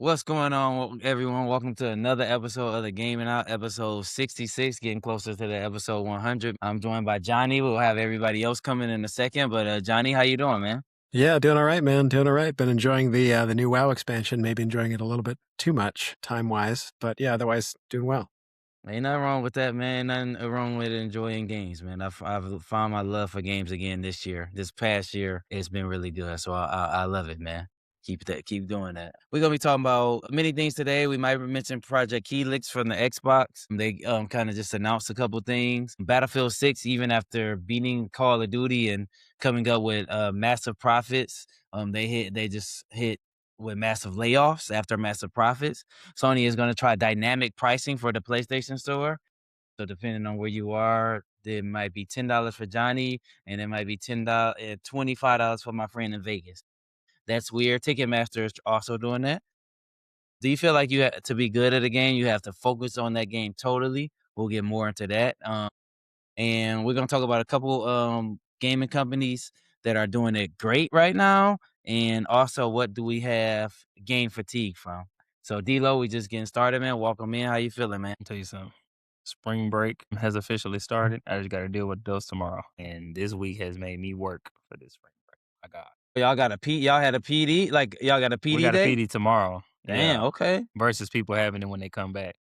What's going on, everyone? Welcome to another episode of the Gaming Out, episode 66, getting closer to the episode 100. I'm joined by Johnny. We'll have everybody else coming in a second, but Johnny, how you doing, man? Yeah, doing all right, man. Doing all right. Been enjoying the new WoW expansion. Maybe enjoying it a little bit too much time wise, but yeah, otherwise doing well. Ain't nothing wrong with that, man. Nothing wrong with enjoying games, man. I've found my love for games again this year. This past year, it's been really good. So I love it, man. Keep doing that. We're gonna be talking about many things today. We might mention Project Helix from the Xbox. They kind of just announced a couple things. Battlefield 6, even after beating Call of Duty and coming up with massive profits, they just hit with massive layoffs after massive profits. Sony is going to try dynamic pricing for the PlayStation Store. So depending on where you are, there might be $10 for Johnny, and it might be $25 for my friend in Vegas. That's weird. Ticketmaster is also doing that. Do you feel like to be good at a game, you have to focus on that game totally? We'll get more into that. And we're gonna talk about a couple gaming companies that are doing it great right now, and also what do we have game fatigue from. So D-Lo, we just getting started, man. Welcome in. How you feeling, man? Tell you something. Spring break has officially started. I just got to deal with those tomorrow, and this week has made me work for this spring break. My God, Y'all had a PD, like y'all got a we PD got a day? PD tomorrow. Damn, Yeah, okay. versus people having it when they come back,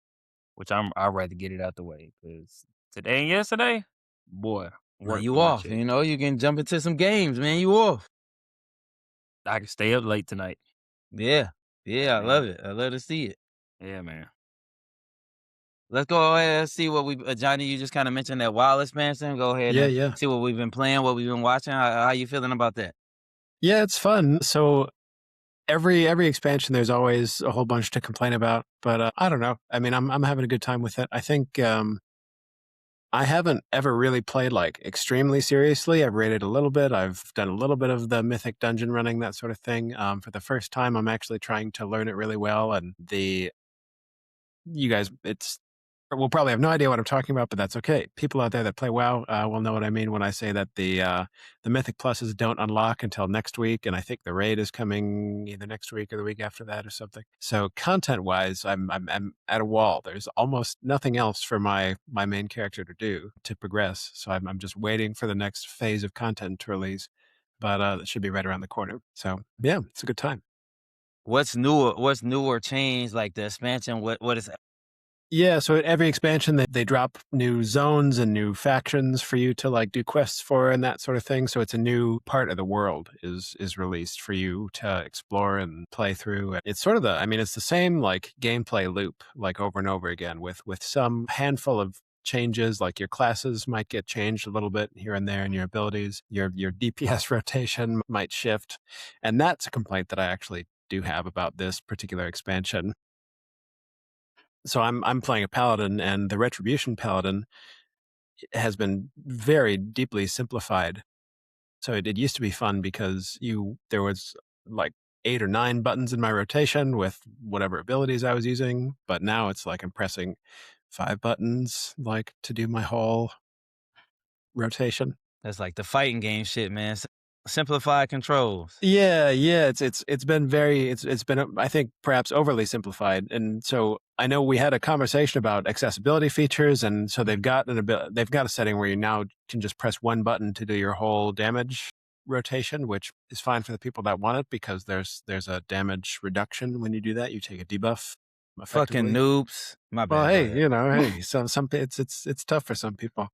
which I'd rather get it out the way because today and yesterday, boy, Now work for you my off, check. you can jump into some games, man. You off. I can stay up late tonight. Yeah. Yeah, I Yeah, love it. I love to see it. yeah, man. Let's go ahead and see what we Johnny, you just kind of mentioned that WoW expansion. Go ahead Yeah, and yeah. see what we've been playing, what we've been watching. How you feeling about that? Yeah, it's fun. So every expansion there's always a whole bunch to complain about, but I don't know. I mean, I'm having a good time with it. I think I haven't ever really played like extremely seriously. I've raided a little bit. I've done a little bit of the mythic dungeon running, that sort of thing. For the first time, I'm actually trying to learn it really well, and the you guys, we'll probably have no idea what I'm talking about, but that's okay. People out there that play WoW will know what I mean when I say that the Mythic Pluses don't unlock until next week, and I think the raid is coming either next week or the week after that or something. So content-wise, I'm at a wall. There's almost nothing else for my main character to do to progress. So I'm just waiting for the next phase of content to release, but it should be right around the corner. So yeah, it's a good time. What's newer? What's newer changed? Like the expansion? What is Yeah, so at every expansion they drop new zones and new factions for you to like do quests for and that sort of thing. So it's a new part of the world is released for you to explore and play through. And it's sort of it's the same like gameplay loop like over and over again with some handful of changes, like your classes might get changed a little bit here and there, and your abilities, your DPS rotation might shift. And that's a complaint that I actually do have about this particular expansion. So I'm playing a paladin, and the retribution paladin has been very deeply simplified. So it used to be fun because there was like 8 or 9 buttons in my rotation with whatever abilities I was using, but now it's like I'm pressing 5 buttons like to do my whole rotation. that's like the fighting game shit, man. Simplified controls. Yeah, it's been I think perhaps overly simplified, and so I know we had a conversation about accessibility features, and so they've got a setting where you now can just press one button to do your whole damage rotation, which is fine for the people that want it because there's a damage reduction when you do that. You take a debuff Fucking effectively. noobs. My Well, bad. Go hey, ahead. hey, some it's tough for some people,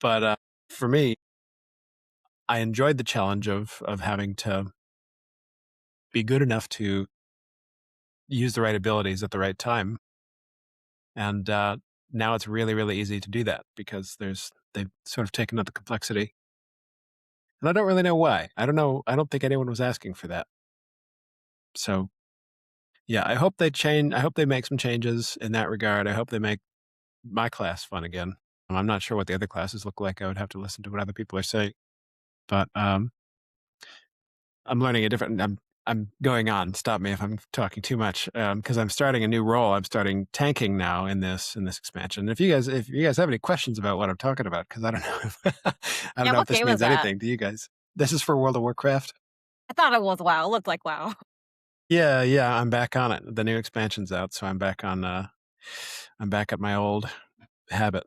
but for me, I enjoyed the challenge of having to be good enough to use the right abilities at the right time. And now it's really, really easy to do that because they've sort of taken out the complexity. And I don't really know why. I don't know. I don't think anyone was asking for that. So yeah, I hope they change. I hope they make some changes in that regard. I hope they make my class fun again. I'm not sure what the other classes look like. I would have to listen to what other people are saying. But I'm learning a different. I'm going on. Stop me if I'm talking too much, because I'm starting a new role. I'm starting tanking now in this expansion. If you guys have any questions about what I'm talking about, because I don't know if I don't Yeah, know if what this game is means that? anything to you guys. This is for World of Warcraft. I thought it was WoW. It looked like WoW. Yeah, yeah, I'm back on it. The new expansion's out, so I'm back at my old habit.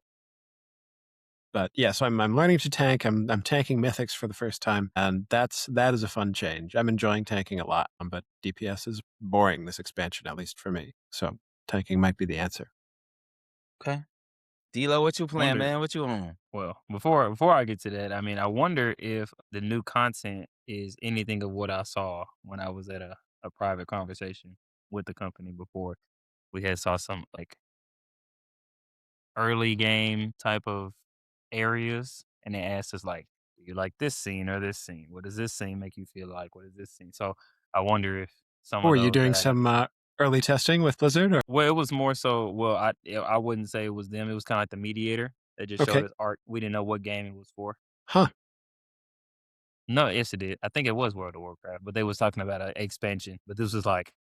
But yeah, so I'm learning to tank. I'm tanking mythics for the first time, and that is a fun change. I'm enjoying tanking a lot, but DPS is boring this expansion, at least for me. So tanking might be the answer. Okay. D-Lo, what you playing, Wonder man? What you on? well, before I get to that, I mean, I wonder if the new content is anything of what I saw when I was at a private conversation with the company before. We had saw some like early game type of areas, and they asked us like, "Do you like this scene or this scene? What does this scene make you feel like? What is this scene?" So I wonder if some Oh, of are you those doing that I get some early testing with Blizzard? Or well, it was more so well, I wouldn't say it was them. It was kinda like the mediator that just showed okay, us art. We didn't know what game it was for. huh? No, yes, it did. I think it was World of Warcraft, but they was talking about a expansion, but this was, like,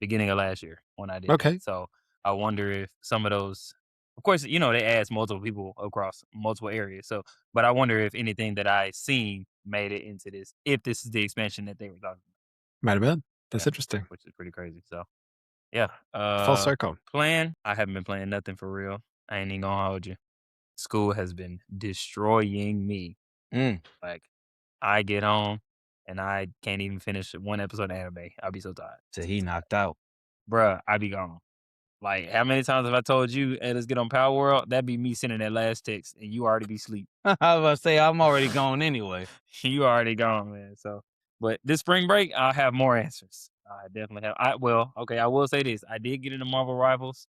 beginning of last year when I did that. Okay, So, I wonder if some of those of course, they asked multiple people across multiple areas, so but I wonder if anything that I seen made it into this, if this is the expansion that they were talking might have been. about. That's Yeah, interesting. which is pretty crazy, so, yeah. Full circle. Playing, I haven't been playing nothing for real. I ain't even gonna hold you. School has been destroying me. Mm. Like, I get home and I can't even finish one episode of anime. I'll be so tired. So he knocked out. Bruh, I be gone. Like, how many times have I told you, "Hey, let's get on Power World?" That'd be me sending that last text and you already be asleep. I was about to say I'm already gone anyway. You already gone, man. So, but this spring break, I'll have more answers. I definitely have. Okay, I will say this. I did get into Marvel Rivals.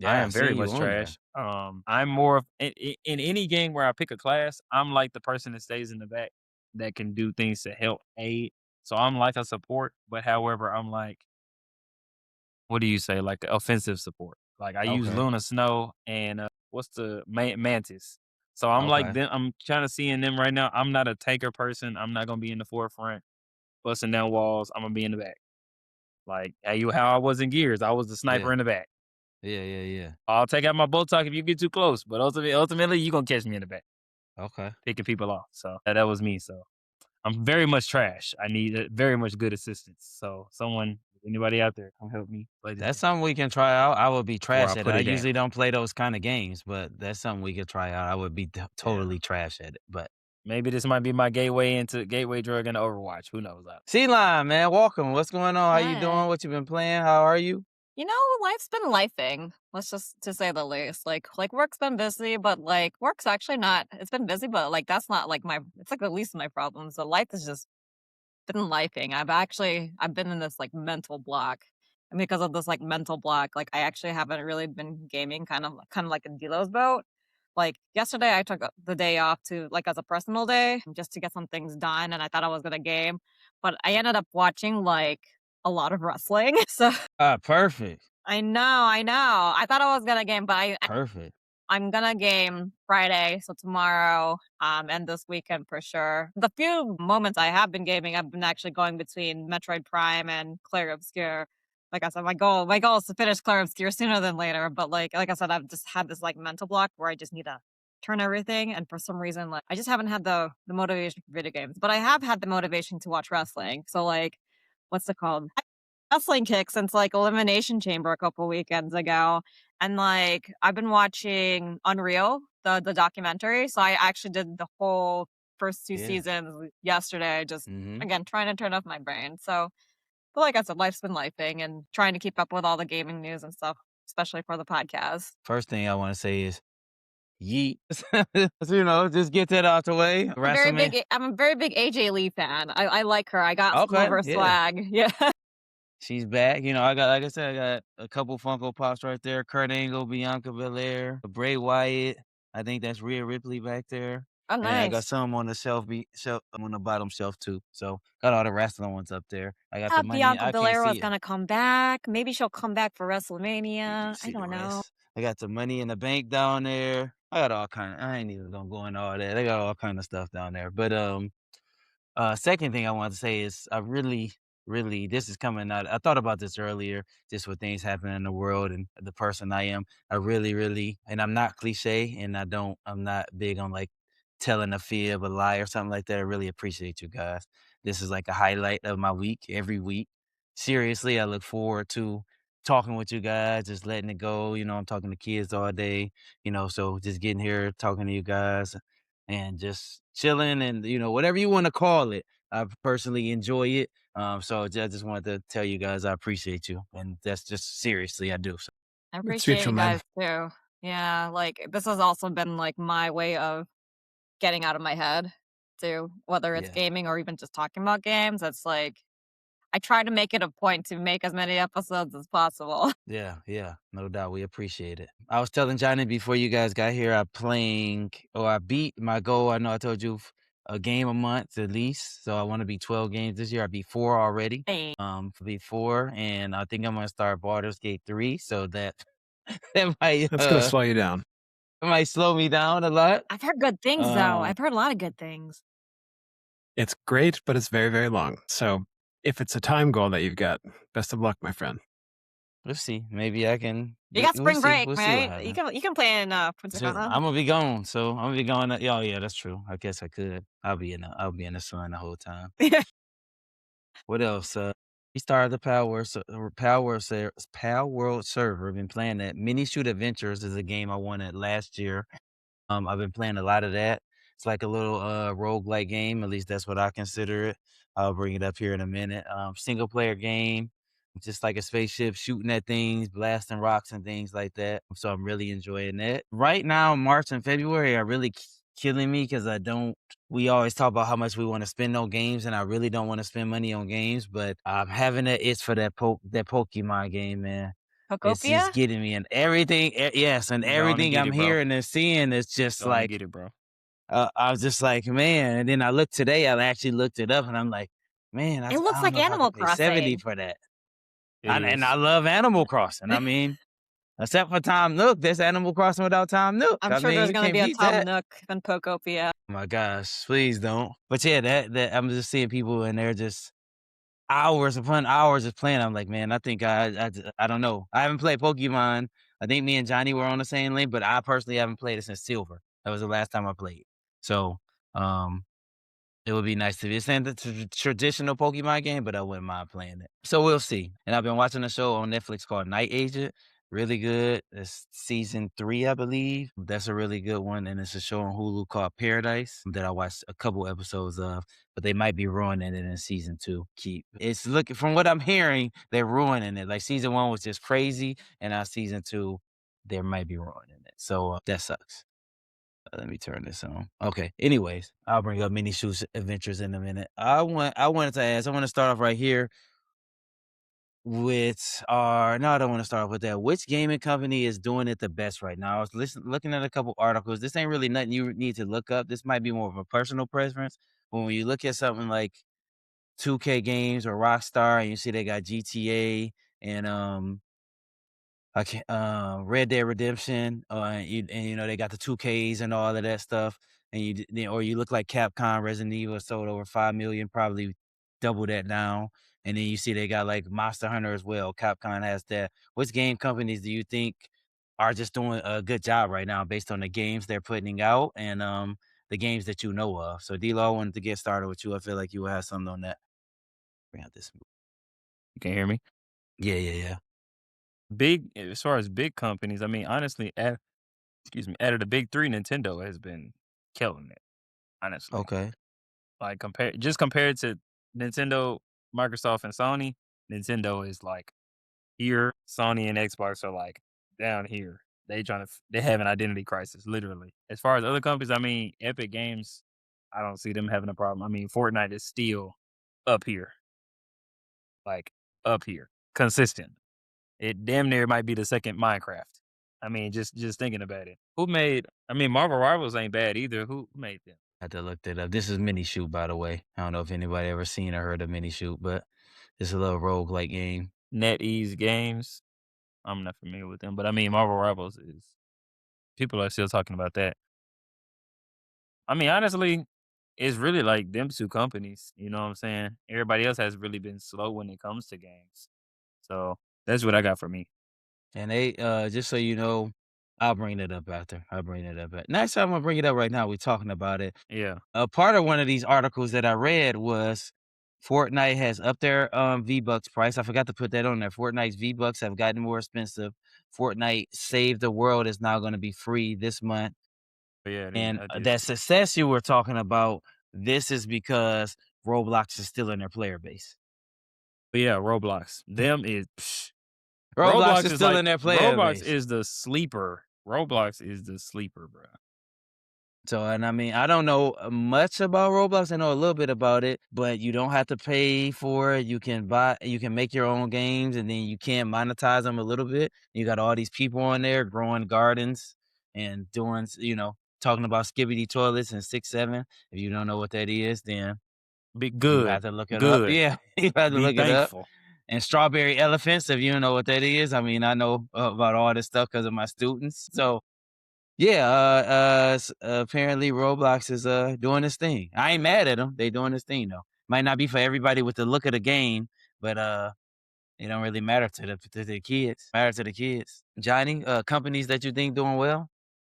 I Yeah, I am very seen you much on there. trash. I'm more of in any game where I pick a class, I'm like the person that stays in the back that can do things to help aid. So I'm like a support, but however, I'm like, what do you say, like a offensive support. Like I use Okay. Luna Snow and what's the Mantis. So I'm like Okay. them. I'm kind of seeing them right now. I'm not a tanker person. I'm not gonna be in the forefront, busting down walls. I'm gonna be in the back. Like how I was in Gears. I was the sniper Yeah. in the back. Yeah, yeah, yeah. I'll take out my bow talk if you get too close, but ultimately, you gonna catch me in the back, Okay. picking people off. So that was me. So I'm very much trash. I need very much good assistance. So anybody out there, come help me play this That's game something we can try out. I would be before I trash at it. put I it down. usually don't play those kind of games, but that's something we could try out. I would be Yeah, totally trash at it. But maybe this might be my gateway drug into Overwatch. Who knows? C-Line, man, welcome. What's going on? How you doing? Hi. What you been playing? How are you? Life's been lifing. Let's just to say the least. Like work's been busy, but like work's actually not. It's been busy, but like that's not like my. It's like the least of my problems. But life has just been lifing. I've been in this like mental block, and because of this like mental block, like I actually haven't really been gaming. Kind of like in Delo's boat. Like yesterday, I took the day off to like as a personal day just to get some things done, and I thought I was gonna game, but I ended up watching like a lot of wrestling. So Ah, perfect. I know. I thought I was gonna game, but Perfect. I'm gonna game Friday, so tomorrow, and this weekend for sure. The few moments I have been gaming, I've been actually going between Metroid Prime and Clair Obscur. Like I said, my goal is to finish Clair Obscur sooner than later. But like I said, I've just had this like mental block where I just need to turn everything, and for some reason, like I just haven't had the motivation for video games. But I have had the motivation to watch wrestling. So like, what's it called? Wrestling kick since like Elimination Chamber a couple weekends ago. And like I've been watching Unreal, the documentary. So I actually did the whole first two Yeah. seasons yesterday, just Hmm. again trying to turn off my brain. So but like I said, life's been lifing and trying to keep up with all the gaming news and stuff, especially for the podcast. First thing I want to say is yeet. Just get that out the way. WrestleMania. I'm a very big AJ Lee fan. I like her. I got some of Okay. her Yeah. swag. Yeah. She's back. I got, like I said, I got a couple Funko Pops right there. Kurt Angle, Bianca Belair, Bray Wyatt. I think that's Rhea Ripley back there. Oh And I got nice. some on the shelf on the bottom shelf too. So got all the wrestling ones up there. I got the Thought money. Bianca I can't Belair was see it. gonna come back. Maybe she'll come back for You can WrestleMania. I see the don't know. rest. I got the money in the bank down there. I got all kind of. I ain't even gonna go into all that. I got all kind of stuff down there. But second thing I wanted to say is I really, really, this is coming out. I thought about this earlier, just with things happening in the world and the person I am. I really, really, and I'm not cliche, and I'm not big on like telling a fib, a lie, or something like that. I really appreciate you guys. This is like a highlight of my week every week. seriously, I look forward to talking with you guys, just letting it go. I'm talking to kids all day, so just getting here, talking to you guys and just chilling and, whatever you want to call it. I personally enjoy it. So I just wanted to tell you guys I appreciate you. And that's just seriously, I do. So, I It's appreciate mutual, you man. guys too. Yeah, like this has also been like my way of getting out of my head too, whether it's yeah. gaming or even just talking about games. It's like I try to make it a point to make as many episodes as possible. Yeah, yeah, no doubt. We appreciate it. I was telling Johnny before you guys got here, I beat my goal. I know I told you a game a month at least. So I want to be 12 games this year. I beat 4 already. Hey, Beat 4, and I think I'm gonna start Baldur's Gate 3. So that that might That's going to slow you down. slow me down a lot. I've heard good things though. Um, I've heard a lot of good things. It's great, but it's very, very long. So if it's a time goal that you've got, best of luck, my friend. we'll see. Maybe I can. You got We'll spring see. break, We'll see what right? happens. You can play in Punta So Cana. I'm gonna be gone. So I'm gonna be going. Oh yeah, that's true. I guess I could. I'll be in the sun the whole time. What else? We started the Power World server. Been playing that. Mini Shoot Adventures is a game I wanted last year. I've been playing a lot of that. It's like a little roguelike game, at least that's what I consider it. I'll bring it up here in a minute. Single player game, just like a spaceship shooting at things, blasting rocks and things like that. So I'm really enjoying that. Right now, March and February are really killing me because I don't. We always talk about how much we want to spend on games, and I really don't want to spend money on games. But I'm having that itch for that Pokemon game, man. It's Pocopia? just getting me and everything yes, and Go on and everything get I'm it, bro. hearing and seeing is just Go on and like, get it, bro. I was just like, "Man," and then I looked today, I actually looked it up and I'm like, "Man, It I looks don't like know if I could Animal pay 70 Crossing. for that." It And I is. love Animal Crossing. I mean, except for Tom Nook, there's Animal Crossing without Tom Nook. I'm I sure mean, there's you gonna can't be a beat Tom that. Nook and Pocopia. Oh my gosh, please don't. But yeah, that I'm just seeing people and they're just hours upon hours just playing. I'm like, man, I think I don't know. I haven't played Pokemon. I think me and Johnny were on the same link, but I personally haven't played it since Silver. That was the last time I played. So, um, it would be nice to be. It's not the traditional Pokemon game, but I wouldn't mind playing it. So we'll see. And I've been watching a show on Netflix called Night Agent. Really good. It's season 3, I believe. That's a really good one. And it's a show on Hulu called Paradise that I watched a couple episodes of, but they might be ruining it in season 2. It's looking from what I'm hearing, they're ruining it. Like season 1 was just crazy, and now season 2, they might be ruining it. So that sucks. Let me turn this on. Okay. Anyways, I'll bring up Mini Shoes Adventures in a minute. I wanted to ask. I want to start off right here with our. No, I don't want to start off with that. Which gaming company is doing it the best right now? I was looking at a couple articles. This ain't really nothing you need to look up. This might be more of a personal preference. But when you look at something like 2K Games or Rockstar, and you see they got GTA and I can't Red Dead Redemption, they got the 2Ks and all of that stuff, and or you look like Capcom, Resident Evil sold over 5 million, probably double that now, and then you see they got like Monster Hunter as well. Capcom has that. Which game companies do you think are just doing a good job right now based on the games they're putting out and the games that you know of? So D-Lo, I wanted to get started with you. I feel like you will have something on that. Bring out this. You can hear me? Yeah, yeah, yeah. Big as far as big companies, I mean, honestly, out of the big 3, Nintendo has been killing it, honestly. Okay. Like, compared to Nintendo, Microsoft, and Sony, Nintendo is, like, here. Sony and Xbox are, like, down here. They have an identity crisis, literally. As far as other companies, I mean, Epic Games, I don't see them having a problem. I mean, Fortnite is still up here, like, up here, consistent. It damn near might be the second Minecraft. I mean, just thinking about it. I mean, Marvel Rivals ain't bad either. Who made them? Had to look that up. This is Mini Shoot, by the way. I don't know if anybody ever seen or heard of Mini Shoot, but it's a little roguelike game. NetEase Games. I'm not familiar with them, but I mean, Marvel Rivals is people are still talking about that. I mean, honestly, it's really like them 2 companies, you know what I'm saying? Everybody else has really been slow when it comes to games. So, that's what I got for me. And they just so you know, I'll bring it up after. I'll bring it up. Next time I'm gonna bring it up right now. We're talking about it. Yeah. A part of one of these articles that I read was Fortnite has upped their V-Bucks price. I forgot to put that on there. Fortnite's V-Bucks have gotten more expensive. Fortnite Save the World is now going to be free this month. But yeah, And I did that see that. success you were talking about, this is because Roblox is still in their player base. But yeah, Roblox. Them is Roblox Roblox is is still like in their player Roblox base. is the sleeper. Roblox is the sleeper, bro. So, and I mean, I don't know much about Roblox. I know a little bit about it, but you don't have to pay for it. You can make your own games, and then you can monetize them a little bit. You got all these people on there growing gardens and doing, talking about skibbity toilets and 6-7. If you don't know what that is, then Be you good, have to look it up. good. Yeah, you have to Be look it up. thankful. And strawberry elephants, if you don't know what that is. I mean, I know about all this stuff because of my students. So, yeah, apparently Roblox is doing this thing. I ain't mad at them. They doing this thing though. Might not be for everybody with the look of the game, but it don't really matter to the kids. Matter to the kids. Johnny, companies that you think doing well?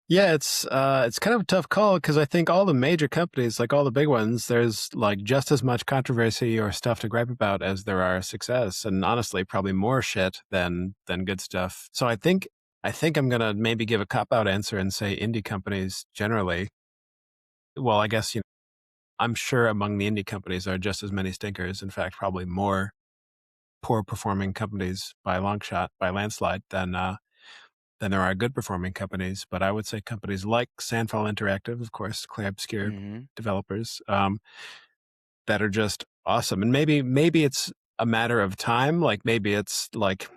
Yeah, it's kind of a tough call because I think all the major companies, like all the big ones, there's like just as much controversy or stuff to gripe about as there are success, and honestly, probably more shit than good stuff. So I think I'm gonna maybe give a cop out answer and say indie companies generally. Well, I guess I'm sure among the indie companies are just as many stinkers. In fact, probably more poor performing companies by a long shot, by a landslide, than there are good performing companies. But I would say companies like Sandfall Interactive, of course, Clay Obscure Mm-hmm. developers, that are just awesome. And maybe it's a matter of time. Like maybe it's like,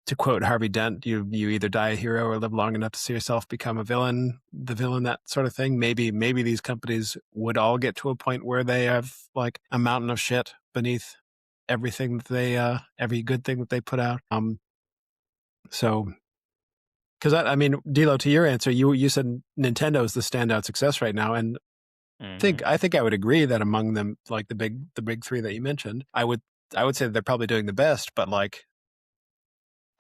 to quote Harvey Dent, you either die a hero or live long enough to see yourself become the villain, that sort of thing. Maybe these companies would all get to a point where they have like a mountain of shit beneath everything that every good thing that they put out. So because I mean, Dilo, to your answer, you said Nintendo is the standout success right now, and Mhm. I think I would agree that among them, like the big three that you mentioned, I would say that they're probably doing the best, but like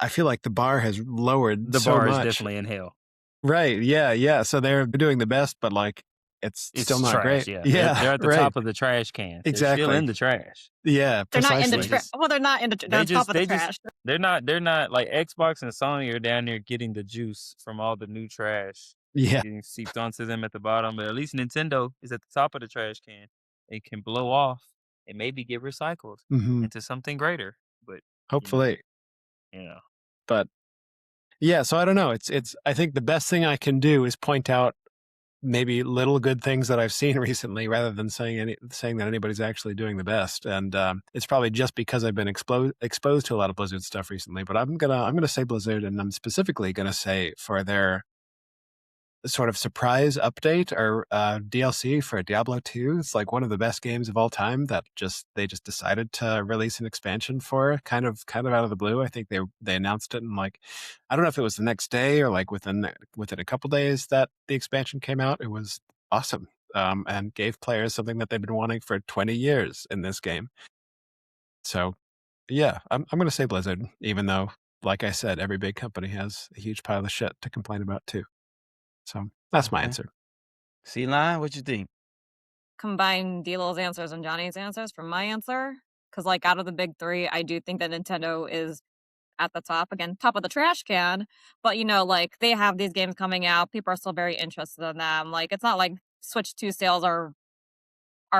I feel like the bar has lowered The so bar is much. definitely in hell. Right? Yeah, yeah. So they're doing the best, but like it's still It's not trash, great. yeah. They're Yeah, at the right. top of the trash can. They're still Exactly. in the trash. Yeah, They're not in the They precisely. trash. just Well, they're not in the. They're they on top just of the they just trash. they're not like Xbox and Sony are down there getting the juice from all the new trash Yeah. getting seeped onto them at the bottom. But at least Nintendo is at the top of the trash can. It can blow off and maybe get recycled Hmm. into something greater. But you know, Hopefully. you know. But yeah, so I don't know. It's I think the best thing I can do is point out maybe little good things that I've seen recently, rather than saying that anybody's actually doing the best. And it's probably just because I've been exposed to a lot of Blizzard stuff recently. But I'm gonna say Blizzard, and I'm specifically gonna say for their sort of surprise update or DLC for Diablo 2. It's like one of the best games of all time that they just decided to release an expansion for, kind of out of the blue. I think they announced it, and like I don't know if it was the next day or like within a couple days that the expansion came out. It was awesome. And gave players something that they've been wanting for 20 years in this game. So yeah, I'm going to say Blizzard, even though, like I said, every big company has a huge pile of shit to complain about too. So that's my Okay. answer. C-Line, what you think? Combine Dilo's answers and Johnny's answers from my answer. Because, like, out of the big three, I do think that Nintendo is at the top again, top of the trash can. But like they have these games coming out, people are still very interested in them. Like, it's not like Switch 2 sales are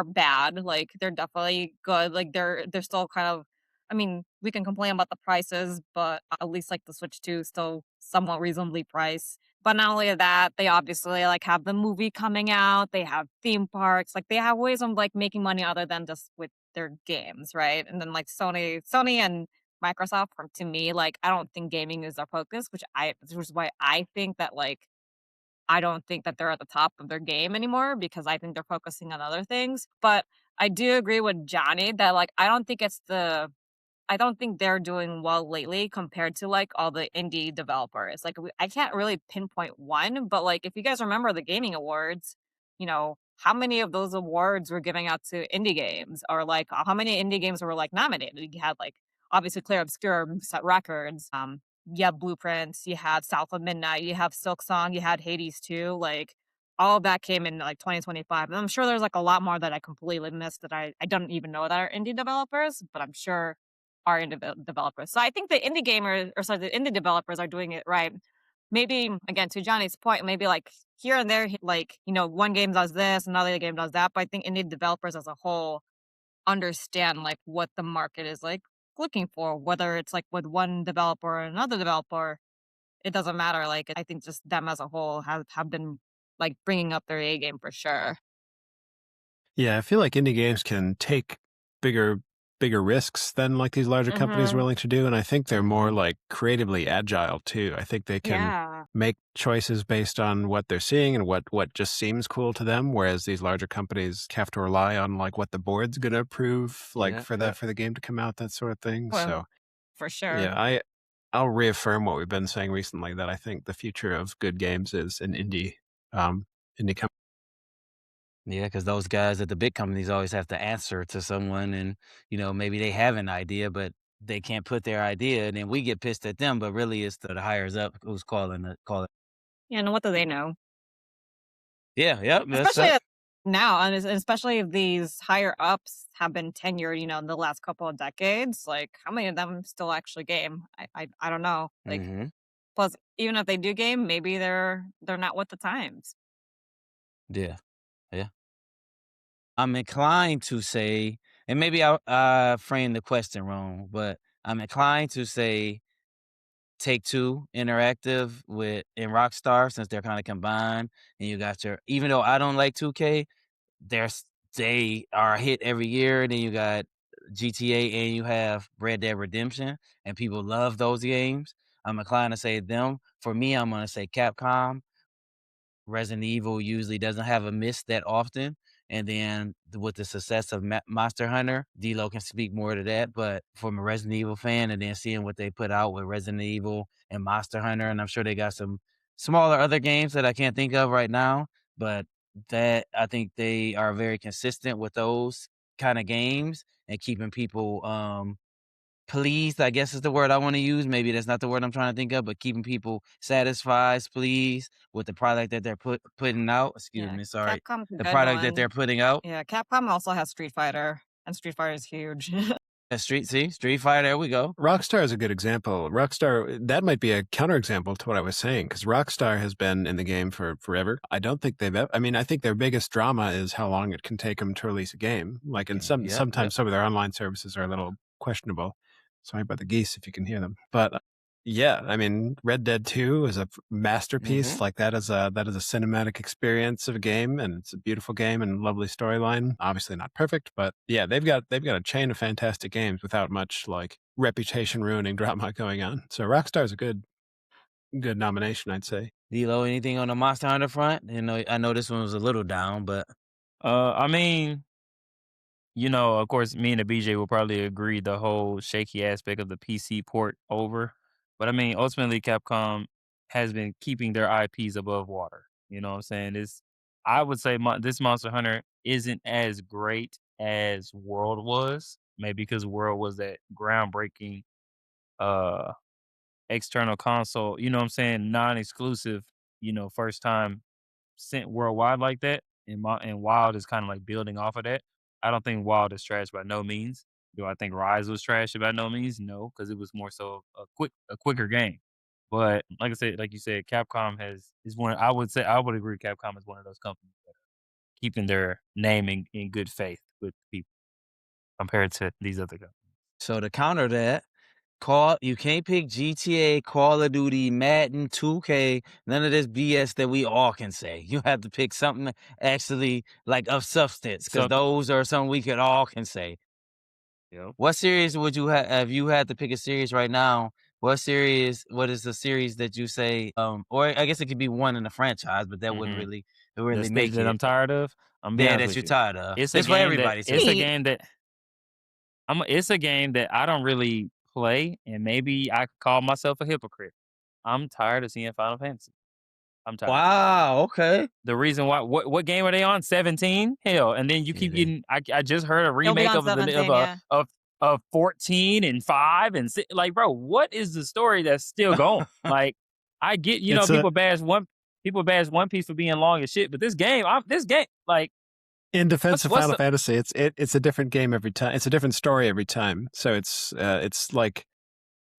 bad. Like, they're definitely good. Like, they're still kind of. I mean, we can complain about the prices, but at least like the Switch 2 is still somewhat reasonably priced. But not only that, they obviously like have the movie coming out. They have theme parks. Like, they have ways of like making money other than just with their games, right? And then like Sony and Microsoft, to me, like I don't think gaming is their focus, which is why I think that like I don't think that they're at the top of their game anymore because I think they're focusing on other things. But I do agree with Johnny that like I don't think they're doing well lately compared to like all the indie developers. Like I can't really pinpoint one, but like if you guys remember the gaming awards, how many of those awards were giving out to indie games, or like how many indie games were like nominated? You had like obviously Clear Obscure set records. You had Blueprints, you had South of Midnight, you have Silk Song, you had Hades too. Like all of that came in like 2025. And I'm sure there's like a lot more that I completely missed that I don't even know that are indie developers, but I'm sure are indie developers. So I think the indie gamers, or sorry, the indie developers are doing it right. Maybe again to Johnny's point, maybe like here and there, like one game does this, another game does that. But I think indie developers as a whole understand like what the market is like looking for, whether it's like with one developer or another developer, it doesn't matter. Like I think just them as a whole have been like bringing up their A game for sure. Yeah, I feel like indie games can take bigger bigger risks than like these larger companies are Hmm. willing to do, and I think they're more Mhm. like creatively agile too. I think they can Yeah. make choices based on what they're seeing and what just seems cool to them, whereas these larger companies have to rely on like what the board's gonna approve, like Yeah, yeah. for the game to come out, that sort of thing. So Well, for sure. yeah, I'll reaffirm what we've been saying recently, that I think the future of good games is an indie company. Yeah, because those guys at the big companies always have to answer to someone and, maybe they have an idea, but they can't put their idea, and then we get pissed at them, but really it's the higher up who's calling. Yeah, and what do they know? Yeah, yep, that's Especially that. now, and especially if these higher ups have been tenured, in the last couple of decades. Like, how many of them still actually game? I don't know. Like, Mhm. plus, even if they do game, maybe they're not with the times. Yeah, yeah. I'm inclined to say, and maybe I framed the question wrong, but I'm inclined to say Take-Two Interactive with and Rockstar, since they're kinda combined, and you got your even though I don't like 2K, there's they are a hit every year. Then you got GTA and you have Red Dead Redemption, and people love those games. I'm inclined to say them. For me, I'm gonna say Capcom. Resident Evil usually doesn't have a miss that often, and then with the success of Monster Hunter, D'Lo can speak more to that, but from a Resident Evil fan and then seeing what they put out with Resident Evil and Monster Hunter, and I'm sure they got some smaller other games that I can't think of right now, but that I think they are very consistent with those kinda games and keeping people, pleased, I guess is the word I wanna use. Maybe that's not the word I'm trying to think of, but keeping people satisfied, pleased with the product that they're putting out. Excuse Yeah, me, sorry. Capcom's a The good product that they're one. putting out. Yeah, Capcom also has Street Fighter, and Street Fighter is huge. Street Fighter, there we go. Rockstar is a good example. Rockstar, that might be a counterexample to what I was saying, because Rockstar has been in the game for forever. I don't think they've ever, I mean, I think their biggest drama is how long it can take them to release a game. Like, and Okay, yep, yep. sometimes some of their online services are a little questionable. Sorry about the geese if you can hear them. But yeah, I mean, Red Dead 2 is a masterpiece. Mhm. Like that is a cinematic experience of a game, and it's a beautiful game and lovely storyline. Obviously not perfect, but yeah, they've got a chain of fantastic games without much like reputation ruining drama going on. So Rockstar's a good nomination, I'd say. D'Lo, anything on the Monster Hunter front? I know this one was a little down, but I mean, of course, me and the BJ will probably agree the whole shaky aspect of the PC port over. But I mean, ultimately, Capcom has been keeping their IPs above water. You know what I'm saying? I would say this Monster Hunter isn't as great as World was. Maybe because World was that groundbreaking uh external console, you know what I'm saying, non-exclusive, first time sent worldwide like that, and Wild is kinda like building off of that. I don't think Wild is trash by no means. Do I think Rise was trash by no means? No, because it was more so a quicker game. But like I said, like you said, Capcom is one I would say I would agree Capcom is one of those companies that are keeping their name in good faith with people compared to these other companies. so to counter that, Call you can't pick GTA, Call of Duty, Madden, 2K, none of this BS that we all can say. You have to pick something actually like of substance, because So, those are something we could all can say. yep. What series would you have if you had to pick a series right now? What is the series that you say, or I guess it could be one in the franchise, but that wouldn't Mhm. really make That it I'm tired of. I'm be yeah, honest that with you're you. tired of. It's a It's for game that everybody, it's sis. a game that it's a game that I don't really play, and maybe I could call myself a hypocrite. I'm tired of seeing Final Fantasy. I'm tired. Wow, okay. The reason why what game are they on? 17? Hell, and then you Yeah, keep they getting I just heard a It'll be remake on of the 17, yeah. of 14 and 5 and like, bro, what is the story that's still going? Like, I get, It's a people bash one. people bash One Piece for being long as shit, but this game, like In defense of what's Final the, Fantasy, it's a different game every time. It's a different story every time. So it's like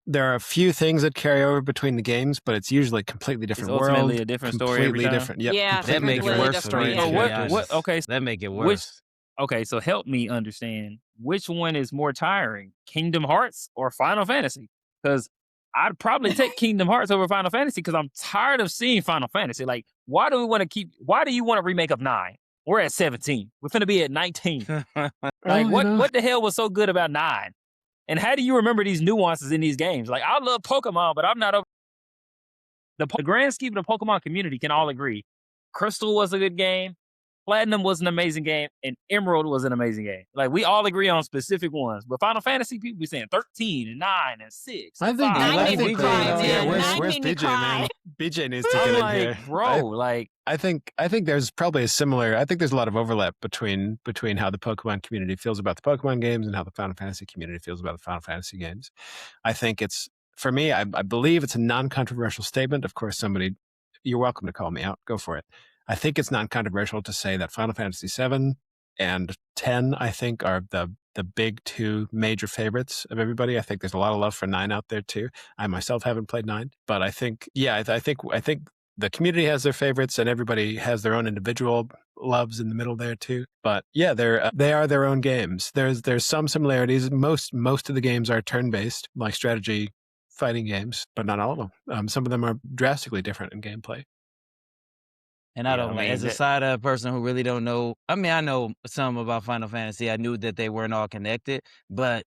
there are a few things that carry over between the games, but it's usually completely different world, ultimately a different story every completely time. different. Yep, Yeah, That completely make it completely worse for story me. and So To be characters. what? honest, Okay, that make it which worse. okay, so help me understand which one is more tiring, Kingdom Hearts or Final Fantasy? Because I'd probably take Kingdom Hearts over Final Fantasy because I'm tired of seeing Final Fantasy. Like, why do you want a remake of 9? We're at 17. We're finna be at 19. Like, Well, what the hell was so good about 9? And how do you remember these nuances in these games? Like, I love Pokemon, but I'm not over the grand scheme of the Pokemon community can all agree. Crystal was a good game. Platinum was an amazing game, and Emerald was an amazing game. Like, we all agree on specific ones. But Final Fantasy, people be saying 13 and 9 and 6 I and think 5. Nine like made me BJ cry, on yeah. here, man. man. Where's Nine made me BJ, cry. man? BJ needs to I'm get in like, here. bro, like, I think there's probably a similar. I think there's a lot of overlap between how the Pokemon community feels about the Pokemon games and how the Final Fantasy community feels about the Final Fantasy games. I think it's for me. I believe it's a non-controversial statement. Of course, you're welcome to call me out. Go for it. I think it's non-controversial to say that Final Fantasy VII and 10, I think, are the big two major favorites of everybody. I think there's a lot of love for 9 out there too. I myself haven't played 9, but I think, yeah, I think the community has their favorites and everybody has their own individual loves in the middle there too. But yeah, they are their own games. There's some similarities. Most of the games are turn-based, like strategy fighting games, but not all of them. Some of them are drastically different in gameplay. And I yeah, I don't like, mean, as a side of a person who really don't know. I mean, I know some about Final Fantasy. I knew that they weren't all connected, but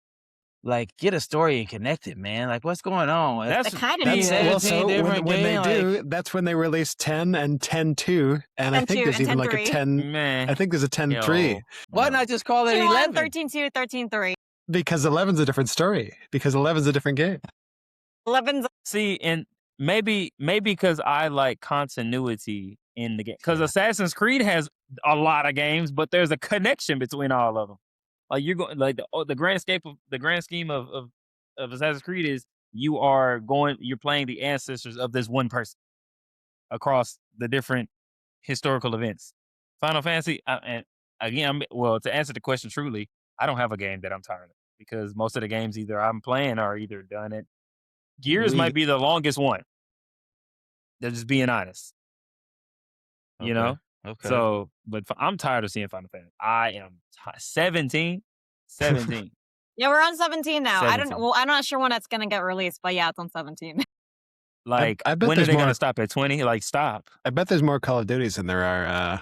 like, get a story and connect it, man. Like, what's going on? They that's kind of That's need sad. it. Well, 17 so different when they game, do, that's when they release 10 and 10.2, and I 10-2 think there's and even like a 10-3. 10. man. I think there's a 10.3 Yo, why no. not just call it 13-1, 11? 13-2, 13-3. because 11's a different story. Because 11's a different game. 11's See, and maybe because I like continuity in the game. Because Yeah. Assassin's Creed has a lot of games, but there's a connection between all of them. Like, you're going, like, the grand scheme of Assassin's Creed is you're playing the ancestors of this one person across the different historical events. Final Fantasy, and again, to answer the question truly, I don't have a game that I'm tired of because most of the games either I'm playing are either done it. Gears We might be the longest one. They're just being honest, you okay. know? Okay. So, but I'm tired of seeing Final Fantasy. I am 17. 17. Yeah, we're on 17 now. 17. I'm not sure when it's gonna get released, but yeah, it's on 17. Like, I bet when are there's they more. going to stop at 20? Like, stop. I bet there's more Call of Duties than there are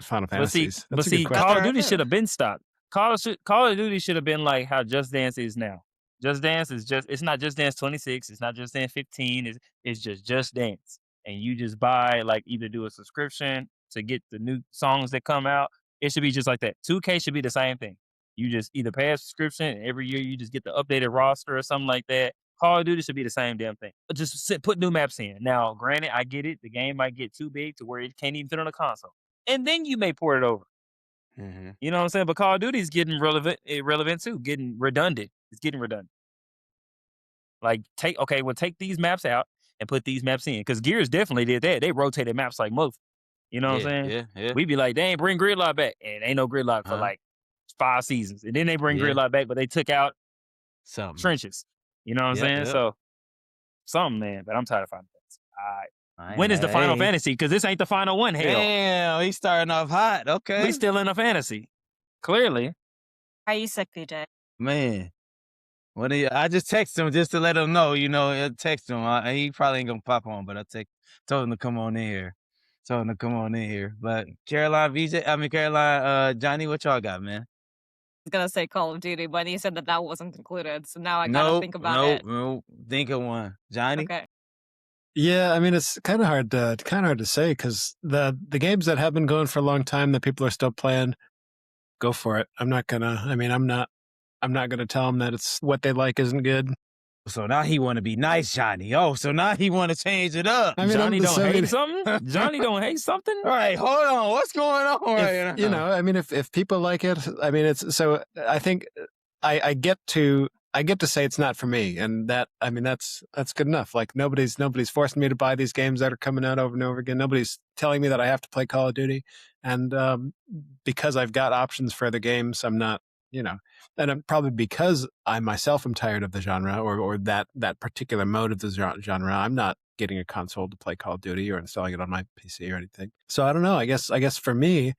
Final But see, Fantasies. That's a good question. Call of There are Duty too. should have been stopped. Call of Duty should have been like how Just Dance is now. Just Dance is it's not Just Dance 26, it's not Just Dance 15, it's just Dance. And you just buy, like, either do a subscription to get the new songs that come out. It should be just like that. 2K should be the same thing. You just either pay a subscription and every year you just get the updated roster or something like that. Call of Duty should be the same damn thing. But just put new maps in. Now, granted, I get it. The game might get too big to where it can't even fit on a console. And then you may port it over. Mm-hmm. You know what I'm saying? But Call of Duty is getting irrelevant too, getting redundant. It's getting redundant. Like, take these maps out and put these maps in. Because Gears definitely did that. They rotated maps like most. You know what I'm saying? Yeah. We'd be like, they ain't bring Gridlock back. And ain't no Gridlock for like 5 seasons. And then they bring Yeah. Gridlock back, but they took out Something. trenches. You know what I'm saying? Yep. So, something, man. But I'm tired of Final Fantasy. When is the Hey. Final Fantasy? Because this ain't the final one. Hell, Damn, he's starting off hot. Okay. we still in a fantasy. Clearly. Are you sick, PJ? Man. I just text him just to let him know, I text him. He probably ain't gonna pop on, but told him to come on in here. But Caroline, Johnny, what y'all got, man? I was gonna say Call of Duty, but he said that wasn't concluded, so now I gotta think about it. No. Think of one. Johnny? Okay. Yeah, I mean it's kind of hard to say because the games that have been going for a long time that people are still playing, go for it. I'm not gonna tell them that it's what they like isn't good. So now he want to be nice, Johnny. Oh, so now he want to change it up. I mean, Johnny don't hate hate something? Johnny don't hate something? All right, hold on. What's going on right now? I mean, if people like it, I mean, it's so. I think I get to I get to say it's not for me, and that's good enough. Like nobody's forcing me to buy these games that are coming out over and over again. Nobody's telling me that I have to play Call of Duty, and because I've got options for other games, I'm not, and I'm probably because I myself am tired of the genre or that particular mode of the genre. I'm not getting a console to play Call of Duty or installing it on my PC or anything. So I don't know. I guess for me,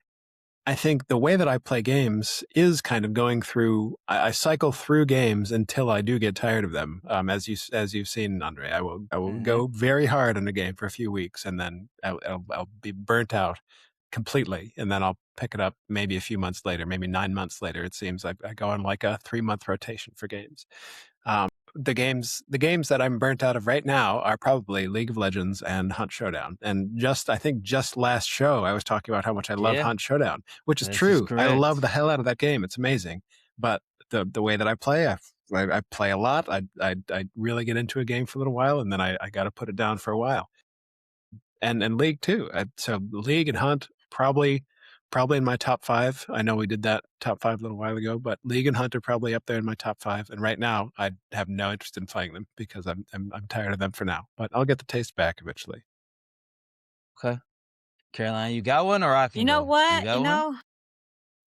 I think the way that I play games is kind of going through. I cycle through games until I do get tired of them. As you've seen, Andre, I will Mhm. go very hard on a game for a few weeks, and then I'll be burnt out completely, and then I'll pick it up maybe a few months later, maybe 9 months later. It seems I go on like a 3 month rotation for games. The games that I'm burnt out of right now are probably League of Legends and Hunt Showdown. And I think just last show I was talking about how much I love Yeah, Hunt Showdown, which is this is true. I love correct. the hell out of that game. It's amazing. But the way that I play, I play a lot. I really get into a game for a little while, and then I got to put it down for a while. And League too. So League and Hunt probably in my top five. I know we did that top five a little while ago, but League and Hunt are probably up there in my top five. And right now, I have no interest in playing them because I'm tired of them for now. But I'll get the taste back eventually. Okay. Caroline, you got one or I You can know go? You what? got one?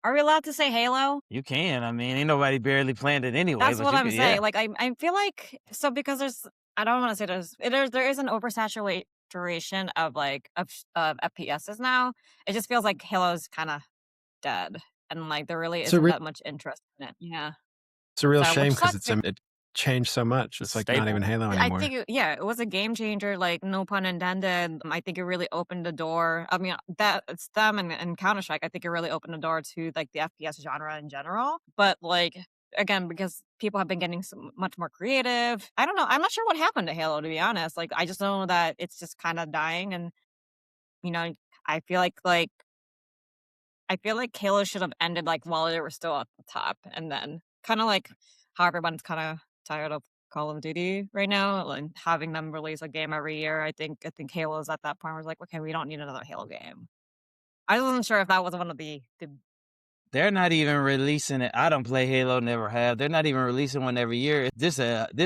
Are we allowed to say Halo? You can. I mean, ain't nobody barely playing it anyway, That's but what you I'm can, yeah. saying. Like I feel like so because I don't want to say there is an oversaturation of of FPSs now. It just feels like Halo's kind of dead, and like there really It's a isn't re- that much interest in it. Yeah. it's a real So which shame because sucks. it changed so much. It's a It's like not even staple. Halo I anymore. think yeah, it was a game changer, like no pun intended. I think it really opened the door. I mean, that it's them and Counter Strike. I think it really opened the door to like the FPS genre in general. But like again, because people have been getting so much more creative. I don't know. I'm not sure what happened to Halo to be honest. Like I just know that it's just kind of dying, and you know, I feel like Halo should have ended like while they were still at the top, and then kind of like how everyone's kind of tired of Call of Duty right now, and having them release a game every year. I think Halo's at that point where it's like, okay, we don't need another Halo game. I wasn't sure if that was one of the They're not even releasing it. I don't play Halo, never have. They're not even releasing one every year. This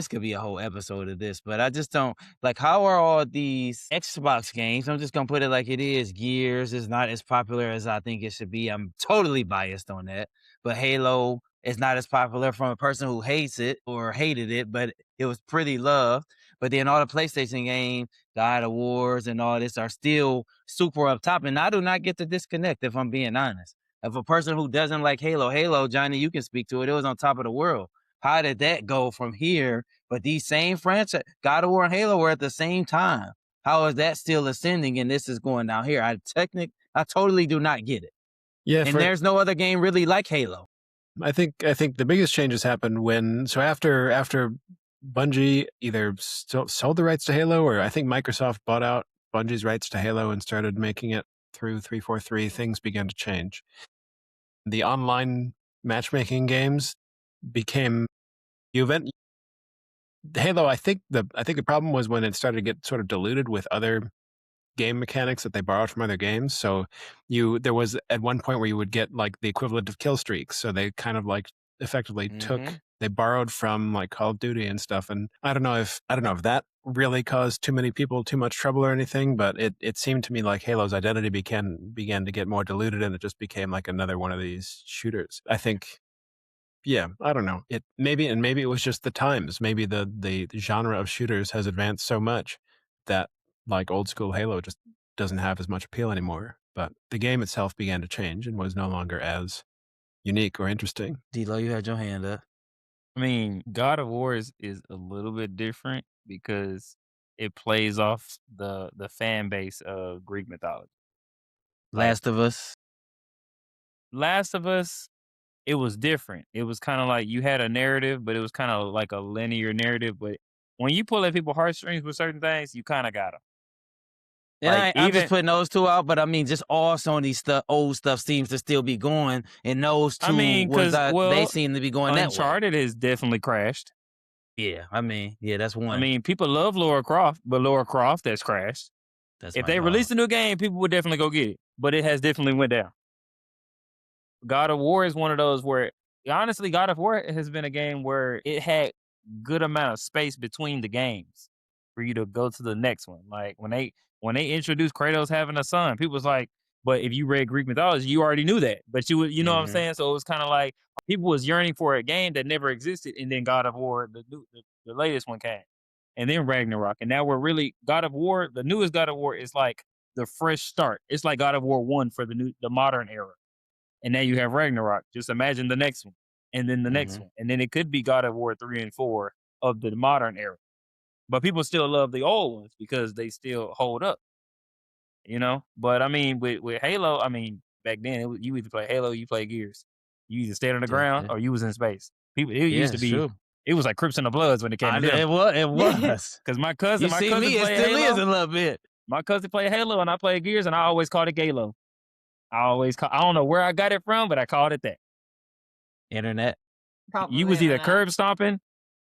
could be a whole episode of this, but I just don't like how are all these Xbox games? I'm just gonna put it like it is. Gears is not as popular as I think it should be. I'm totally biased on that. But Halo is not as popular from a person who hates it or hated it, but it was pretty loved. But then all the PlayStation games, God of Wars and all this are still super up top. And I do not get the disconnect if I'm being honest. Of a person who doesn't like Halo, Johnny, you can speak to it. It was on top of the world. How did that go from here? But these same franchise, God of War and Halo were at the same time. How is that still ascending and this is going down here? I totally do not get it. Yeah, And there's no other game really like Halo. I think the biggest changes happened after Bungie either sold the rights to Halo, or I think Microsoft bought out Bungie's rights to Halo and started making it through 343. Things began to change. The online matchmaking games became the event. Halo, I think the problem was when it started to get sort of diluted with other game mechanics that they borrowed from other games. So there was at one point where you would get like the equivalent of kill streaks. So they kind of like effectively Mm-hmm. they borrowed from like Call of Duty and stuff. And I don't know if that really caused too many people too much trouble or anything, but it seemed to me like Halo's identity began to get more diluted, and it just became like another one of these shooters. I think, yeah, I don't know. Maybe it was just the times. Maybe the genre of shooters has advanced so much that like old school Halo just doesn't have as much appeal anymore. But the game itself began to change and was no longer as unique or interesting. D-Lo, you had your hand up. I mean, God of War is a little bit different because it plays off the fan base of Greek mythology. Like Last of Us. Last of Us, it was different. It was kind of like you had a narrative, but it was kind of like a linear narrative. But when you pull at people's heartstrings with certain things, you kind of got them. And Like I'm just even, putting those two out, but I mean, just all Sony stuff, old stuff seems to still be going, and those I two mean, ones because that they well, seem to be going that way. Uncharted has definitely crashed. Yeah, I mean, yeah, that's I one. mean, people love Lara Croft, but Lara Croft has crashed. That's If my they dog. release a new game, people would definitely go get it. But it has definitely went down. God of War is one of those where honestly, God of War has been a game where it had good amount of space between the games for you to go to the next one. Like when they introduced Kratos having a son, people was like, but if you read Greek mythology, you already knew that. But you know what I'm Mhm. saying? So it was kind of like people was yearning for a game that never existed, and then God of War, the latest one came, and then Ragnarok, and now we're really God of War. The newest God of War is like the fresh start. It's like God of War 1 for the modern era. And now you have Ragnarok. Just imagine the next one, and then the next Mhm. one, and then it could be God of War 3 and 4 of the modern era. But people still love the old ones because they still hold up, you know. But I mean, with Halo, I mean, back then you either play Halo, or you play Gears. You either stayed on the Yeah, ground yeah. or you was in space. People, it Yeah, used to it's be, true. it was like Crips and the Bloods when it came I to kn them. it was. Because You my see cousin me, it played still is Halo. a little bit. My cousin played Halo, and I played Gears, and I always called it Galo. I don't know where I got it from, but I called it that. Internet. You Probably was either internet. curb stomping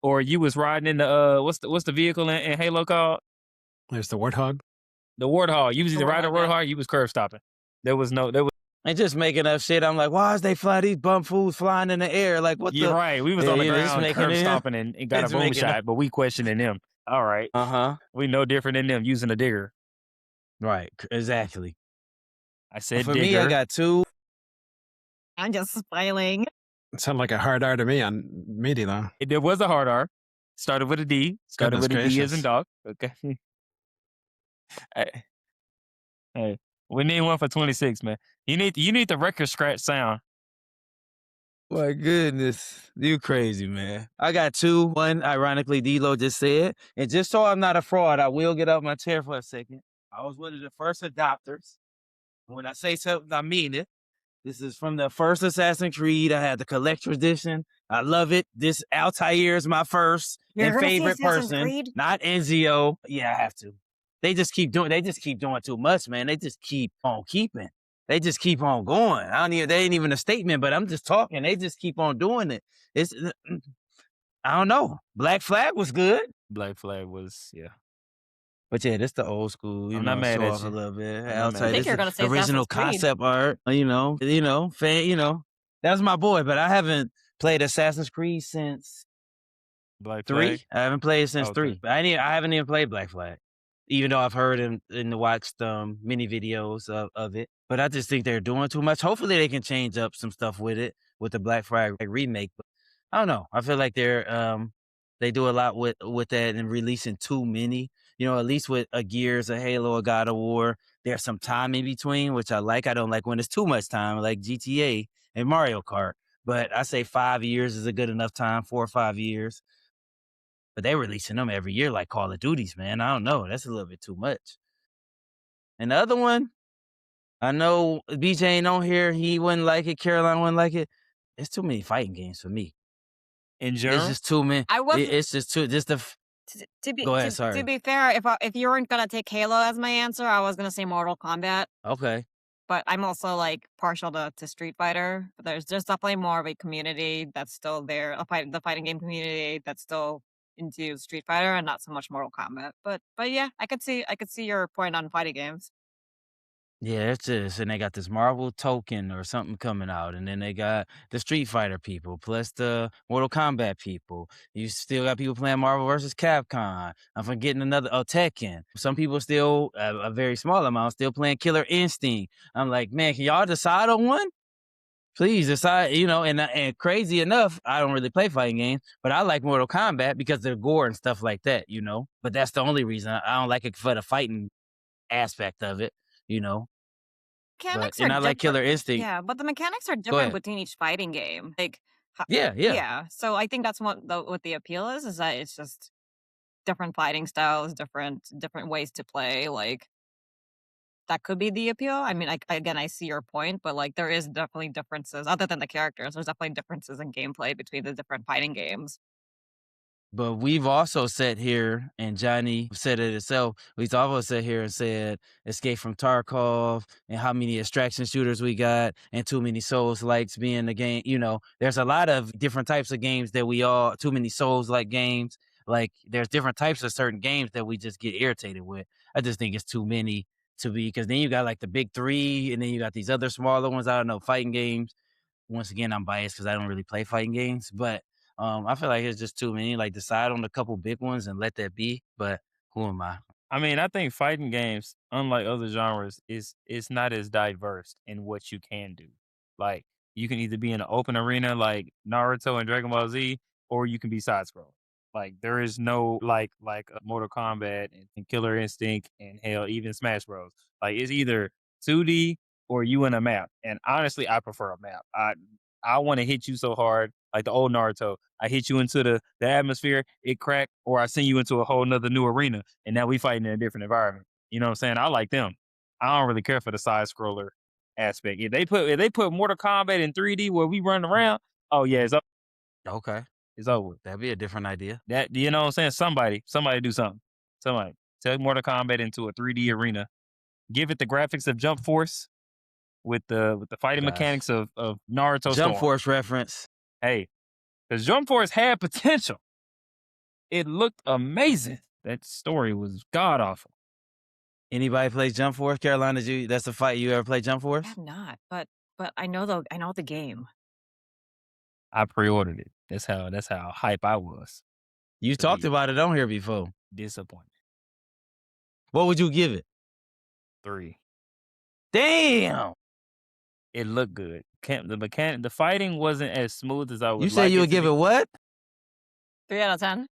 or you was riding in the what's the vehicle in Halo called? There's the warthog. The Warthog. You was The either riding a Warthog, yeah. Warthog, or you was curb stopping. There was And just making up shit. I'm like, why is they fly these bum fools flying in the air? Like, what You're the? right. We was Yeah, on the you know, just ground making curb it. stomping and got a It's boom making up. shot, but we questioning them. All right. Uh huh. We no different than them using a digger. Right. Exactly. I said For me, I digger. got two. I'm just smiling. It sounded like a hard R to me on MIDI though. There was a hard R. Started with a D. Started Goodness with a D as in gracious. dog. Okay. Hey, hey, we need one for 26, man. You need the record scratch sound. My goodness, you crazy, man. I got two. One, ironically, D-Lo just said. And just so I'm not a fraud, I will get off my chair for a second. I was one of the first adopters. When I say something, I mean it. This is from the first Assassin's Creed. I had the collector's edition. I love it. This Altair is my first You're and gonna say favorite Assassin's person, Creed? not Ezio. Yeah, I have to. They just keep doing too much, man. They just keep on keeping. They just keep on going. They ain't even a statement, but I'm just talking. They just keep on doing it. It's, I don't know. Black Flag was good. Black Flag was, yeah. But yeah, this the old school, I'm not mad show at off a you. little bit. I'm not I'll mad tell I you, at think this you're is you. gonna say original Assassin's Creed. concept art, fan. That was my boy, but I haven't played Assassin's Creed since Black Flag? 3. I haven't played since Okay. 3. But I haven't even played Black Flag, even though I've heard and watched many videos of it. But I just think they're doing too much. Hopefully, they can change up some stuff with it with the Black Flag remake. But I don't know. I feel like they do a lot with that and releasing too many. At least with a Gears, a Halo, a God of War, there's some time in between, which I like. I don't like when it's too much time, like GTA and Mario Kart. But I say 5 years is a good enough time, 4 or 5 years. But they releasing them every year like Call of Duties, man. I don't know. That's a little bit too much. And the other one, I know BJ ain't on here. He wouldn't like it. Caroline wouldn't like it. It's too many fighting games for me. In It's general? just too many. I wasn't It's just too. Just the. to be Go ahead. to Sorry. be fair, if you weren't gonna take Halo as my answer, I was gonna say Mortal Kombat. Okay. But I'm also like partial to Street Fighter. But there's definitely more of a community that's still there, the fighting game community that's still into Street Fighter and not so much Mortal Kombat. But yeah, I could see your point on fighting games. Yeah, it's just, and they got this Marvel token or something coming out, and then they got the Street Fighter people, plus the Mortal Kombat people. You still got people playing Marvel versus Capcom. I'm forgetting another, Tekken. Some people still, a very small amount, still playing Killer Instinct. I'm like, man, can y'all decide on one? Please decide, and crazy enough, I don't really play fighting games, but I like Mortal Kombat because of the gore and stuff like that. But that's the only reason I don't like it for the fighting aspect of it, you know. Mechanics are And I like different. Killer Instinct. Yeah, but the mechanics are Go different ahead. between each fighting game. Like, Yeah, yeah. yeah. So I think that's what the appeal is that it's just different fighting styles, different ways to play. Like that could be the appeal. I mean, again, I see your point, but like there is definitely differences other than the characters. There's definitely differences in gameplay between the different fighting games. But we've also sat here, and Johnny said it himself. We've also sat here and said Escape from Tarkov and how many extraction shooters we got and too many Souls likes being the game. There's a lot of different types of games that too many Souls like games. Like there's different types of certain games that we just get irritated with. I just think it's too many because then you got like the big three and then you got these other smaller ones. I don't know, fighting games. once again, I'm biased because I don't really play fighting games, but I feel like it's just too many. Like decide on a couple big ones and let that be. But who am I? I mean, I think fighting games, unlike other genres, is it's not as diverse in what you can do. Like you can either be in an open arena like Naruto and Dragon Ball Z, or you can be side scroll. Like there is no Mortal Kombat and Killer Instinct and hell even Smash Bros. Like it's either 2D or you in a map. And honestly, I prefer a map. I want to hit you so hard, like the old Naruto. I hit you into the atmosphere, it cracked, or I send you into a whole nother new arena, and now we fighting in a different environment. You know what I'm saying? I like them. I don't really care for the side scroller aspect. If they put Mortal Kombat in 3D where we run around, oh yeah, Okay, it's over. that'd be a different idea. That you know what I'm saying? Somebody do something. Somebody take Mortal Kombat into a 3D arena. Give it the graphics of Jump Force with the fighting Gosh, mechanics of Naruto Jump Storm. Force reference. Hey, because Jump Force had potential. It looked amazing. That story was god awful. Anybody play Jump Force? Carolina, that's the fight you ever play Jump I Force? have not, but I know the game. I pre-ordered it. That's how hype I was You to talked be about it on here before. disappointed. What would you give it? 3. Damn. It looked good. The fighting wasn't as smooth as I You would said like you it would to give it be. what? 3 out of 10.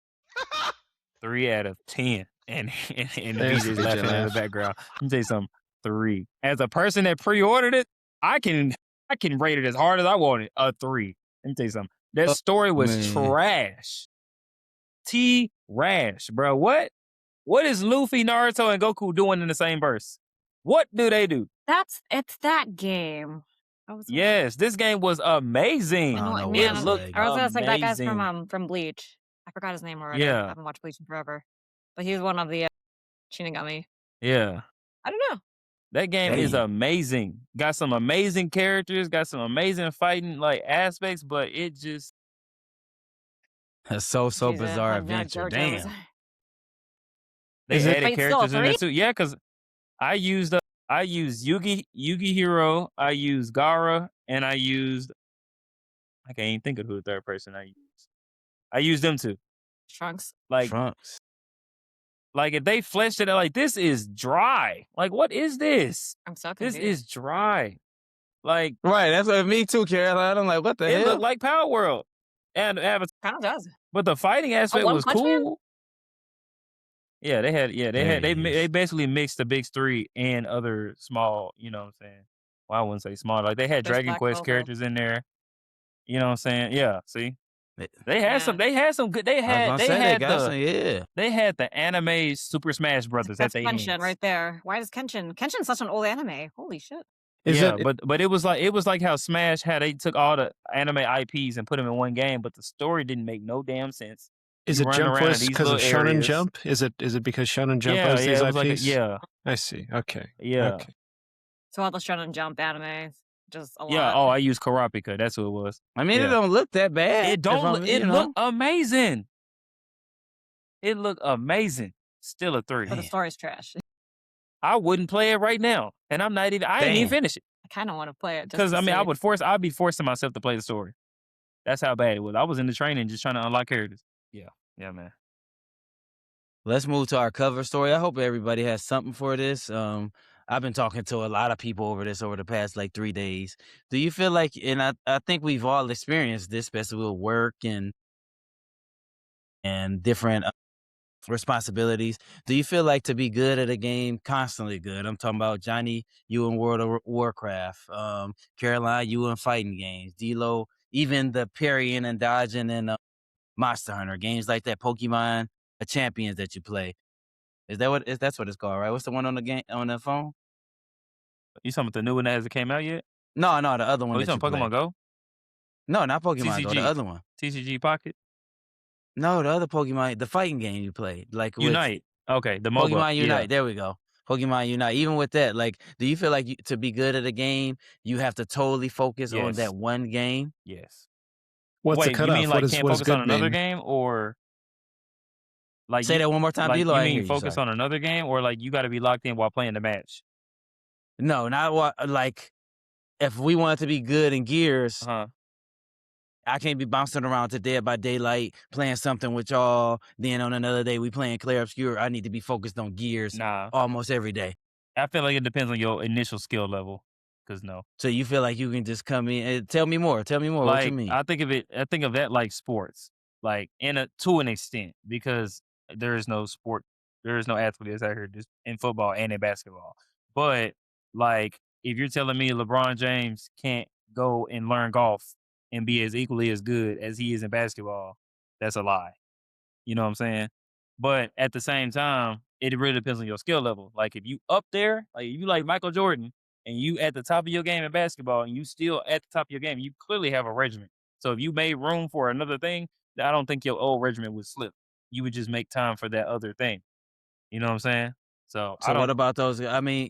3 out of 10. And There's VJ's the DJ laughing in the laugh. background. Let me tell you something. 3. As a person that pre-ordered it, I can rate it as hard as I want it. A 3. Let me tell you something. That Oh, story was man. trash. Rash, bro. What is Luffy, Naruto, and Goku doing in the same verse? What do they do? It's that game. I was like, Yes, this game was I amazing. don't and know what It else man, looked they I was got. gonna say that guy's amazing. from Bleach. I forgot his name already. I Yeah, haven't watched Bleach in forever, but he's one of the Shinigami. yeah. I don't know. That game is Damn. amazing. Got some amazing characters, got some amazing fighting like aspects, but it just A so Jesus, bizarre like not adventure. JoJo's. Damn. they Is it? added But it's still a characters in there 3. too. Yeah, because I used Yugi Hero, I used Gara, and I can't even think of who the third person I used. I used them too. Trunks. Like Trunks. Like if they fleshed it out, like this is dry. Like what is this? I'm so This confused. is dry. Like Right, that's what me too, Carolina. I'm like, what the it looked hell? like Power World, and Kind of does. but the fighting Oh, aspect One was Punch Man. cool. Yeah, they had. Yeah, There he they is. basically mixed the big 3 and other small. You know what I'm saying? Well, I wouldn't say small. Like they had There's Dragon Black Quest Clover. characters in there. You know what I'm saying? Yeah. See, They- they had some. Man, They had some good. I was gonna say they got some, yeah. They had the anime Super Smash Brothers at that's their Kenshin hands. right there. Why does Kenshin's such an old anime? Holy shit. Is Yeah, it? but it was like how Smash had they took all the anime IPs and put them in one game, but the story didn't make no damn sense. Is You it run Jump around in Force these because of little Shonen areas. Jump? Is it because Shonen Jump Yeah, owns yeah, these it was like IPs? yeah, I see. Okay. yeah, Okay. So all the Shonen Jump anime, just a yeah. lot. Oh, I used Karapika. That's who it was. I mean, it Yeah, don't look that bad. it don't. It looked Know. amazing. It looked amazing. Still a 3. But the Damn. story's trash. I wouldn't play it right now, and I'm not even. I ain't even Damn. finished it I kind of want to play it just because to I mean, see. I'd be forcing myself to play the story. That's how bad it was. I was in the training just trying to unlock characters. Yeah, yeah, man. Let's move to our cover story. I hope everybody has something for this. I've been talking to a lot of people over this over the past like 3 days. Do you feel like, and I think we've all experienced this, especially with work and different responsibilities. Do you feel like to be good at a game, constantly good? I'm talking about Johnny, you in World of Warcraft, Caroline, you in fighting games, D-Lo, even the parrying and dodging and Monster Hunter games like that, Pokemon, the champions that you play. That's what it's called, right? What's the one on the game on the phone? You talking about the new one that hasn't came out yet? No, the other Oh, one you that you talking play. Pokemon Go? No, not Pokemon Go, the TCG. other one. TCG Pocket? No, the other Pokemon, the fighting game you play, like with Unite. Okay, the MOBA. Pokemon Unite. Yeah. There we go. Pokemon Unite. Even with that, like, do you feel like to be good at a game, you have to totally focus on Yes. that one game? Yes. What's the Wait, you cutoff? mean like What can't does focus on good another mean? game, or like Say that one more time, D-Lo. you I didn't hear mean you. focus Sorry. on another game, or like you got to be locked in while playing the match? No, not what. Like, if we want to be good in Gears, Uh-huh. I can't be bouncing around to Dead by Daylight playing something with y'all. Then on another day we playing Clair Obscur. I need to be focused on Gears Nah. almost every day. I feel like it depends on your initial skill level. Cause no. So you feel like you can just come in and tell me more. Tell me more. What you Like mean? I think of that like sports. Like to an extent, because there is no sport, there is no athlete that's out here just in football and in basketball. But like if you're telling me LeBron James can't go and learn golf and be as equally as good as he is in basketball, that's a lie. You know what I'm saying? But at the same time, it really depends on your skill level. Like if you up there, like if you like Michael Jordan and you at the top of your game in basketball and you still at the top of your game, you clearly have a regimen. So if you made room for another thing, I don't think your old regimen would slip. You would just make time for that other thing. You know what I'm saying? So I So what don't. about those? I mean,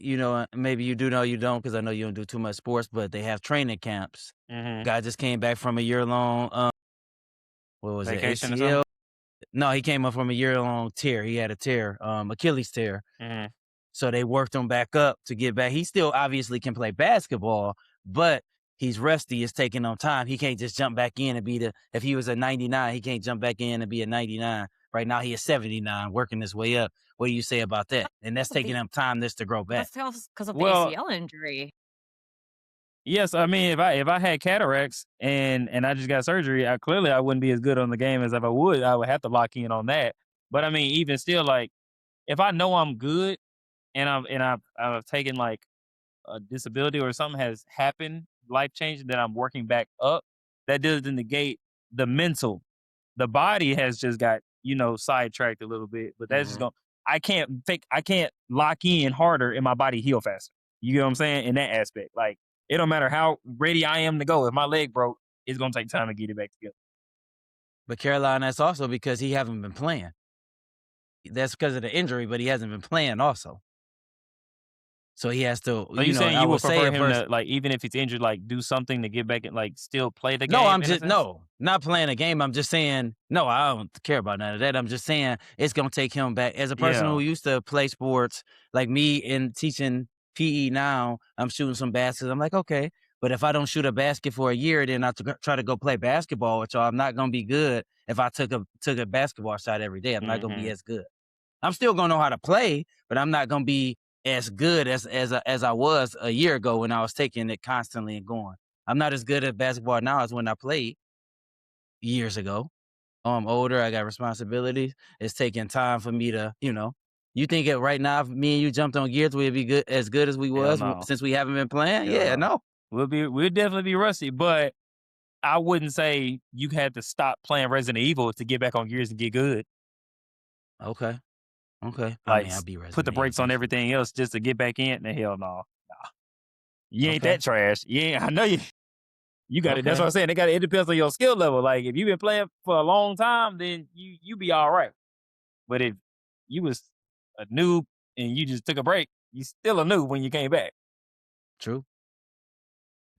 maybe you do know you don't because I know you don't do too much sports, but they have training camps. Mhm. Guy just came back from a year long. What was it? Vacation or ACL? something. No, he came up from a year long tear. He had a tear, Achilles tear. Mhm. So they worked him back up to get back. He still obviously can play basketball, but he's rusty. It's taking on time. He can't just jump back in and if he was a 99, he can't jump back in and be a 99. Right now he is 79, working his way up. What do you say about that? And that's taking him time this to grow back. That's because of the Well, ACL injury. yes, I mean if I had cataracts and I just got surgery, I wouldn't be as good on the game as if I would. I would have to lock in on that. But I mean, even still, like if I know I'm good and I've taken like a disability or something has happened, life changing, that I'm working back up, that doesn't negate the mental. The body has just got, sidetracked a little bit, but that's just Mhm. going I can't lock in harder and my body heal faster. You get what I'm saying? In that aspect. Like it don't matter how ready I am to go. If my leg broke, it's gonna take time to get it back together. But Carolina, that's also because he haven't been playing. That's because of the injury, but he hasn't been playing also. So he has to, So you saying I you would would say prefer a him person. to, like, even if he's injured, like do something to get back and like still play the No, game I'm in a just sense? not playing a game. I'm just saying, no, I don't care about none of that. I'm just saying it's gonna take him back. As a person Yeah. who used to play sports, like me in teaching PE now, I'm shooting some baskets. I'm like, okay, but if I don't shoot a basket for a year, then try to go play basketball with y'all. I'm not gonna be good if I took a basketball shot every day. I'm not gonna be Hmm. as good. I'm still gonna know how to play, but I'm not gonna be as good as I was a year ago when I was taking it constantly and going. I'm not as good at basketball now as when I played years ago. I'm older. I got responsibilities. It's taking time for me to, You think it right now? If me and you jumped on gears, we'd be good as we Hell was no. since we haven't been playing. Hell Yeah, no. no. We'll definitely be rusty, but I wouldn't say you had to stop playing Resident Evil to get back on gears and get good. Okay, okay. I Like mean, I'll be put the Resident Evil brakes on eventually. everything else just to get back in. The hell no. Nah. You ain't Okay, that trash. Yeah, I know you got it. That's what okay. I'm saying. It depends on your skill level. Like if you've been playing for a long time, then you be all right. But if you was a noob and you just took a break, you still a noob when you came back. True.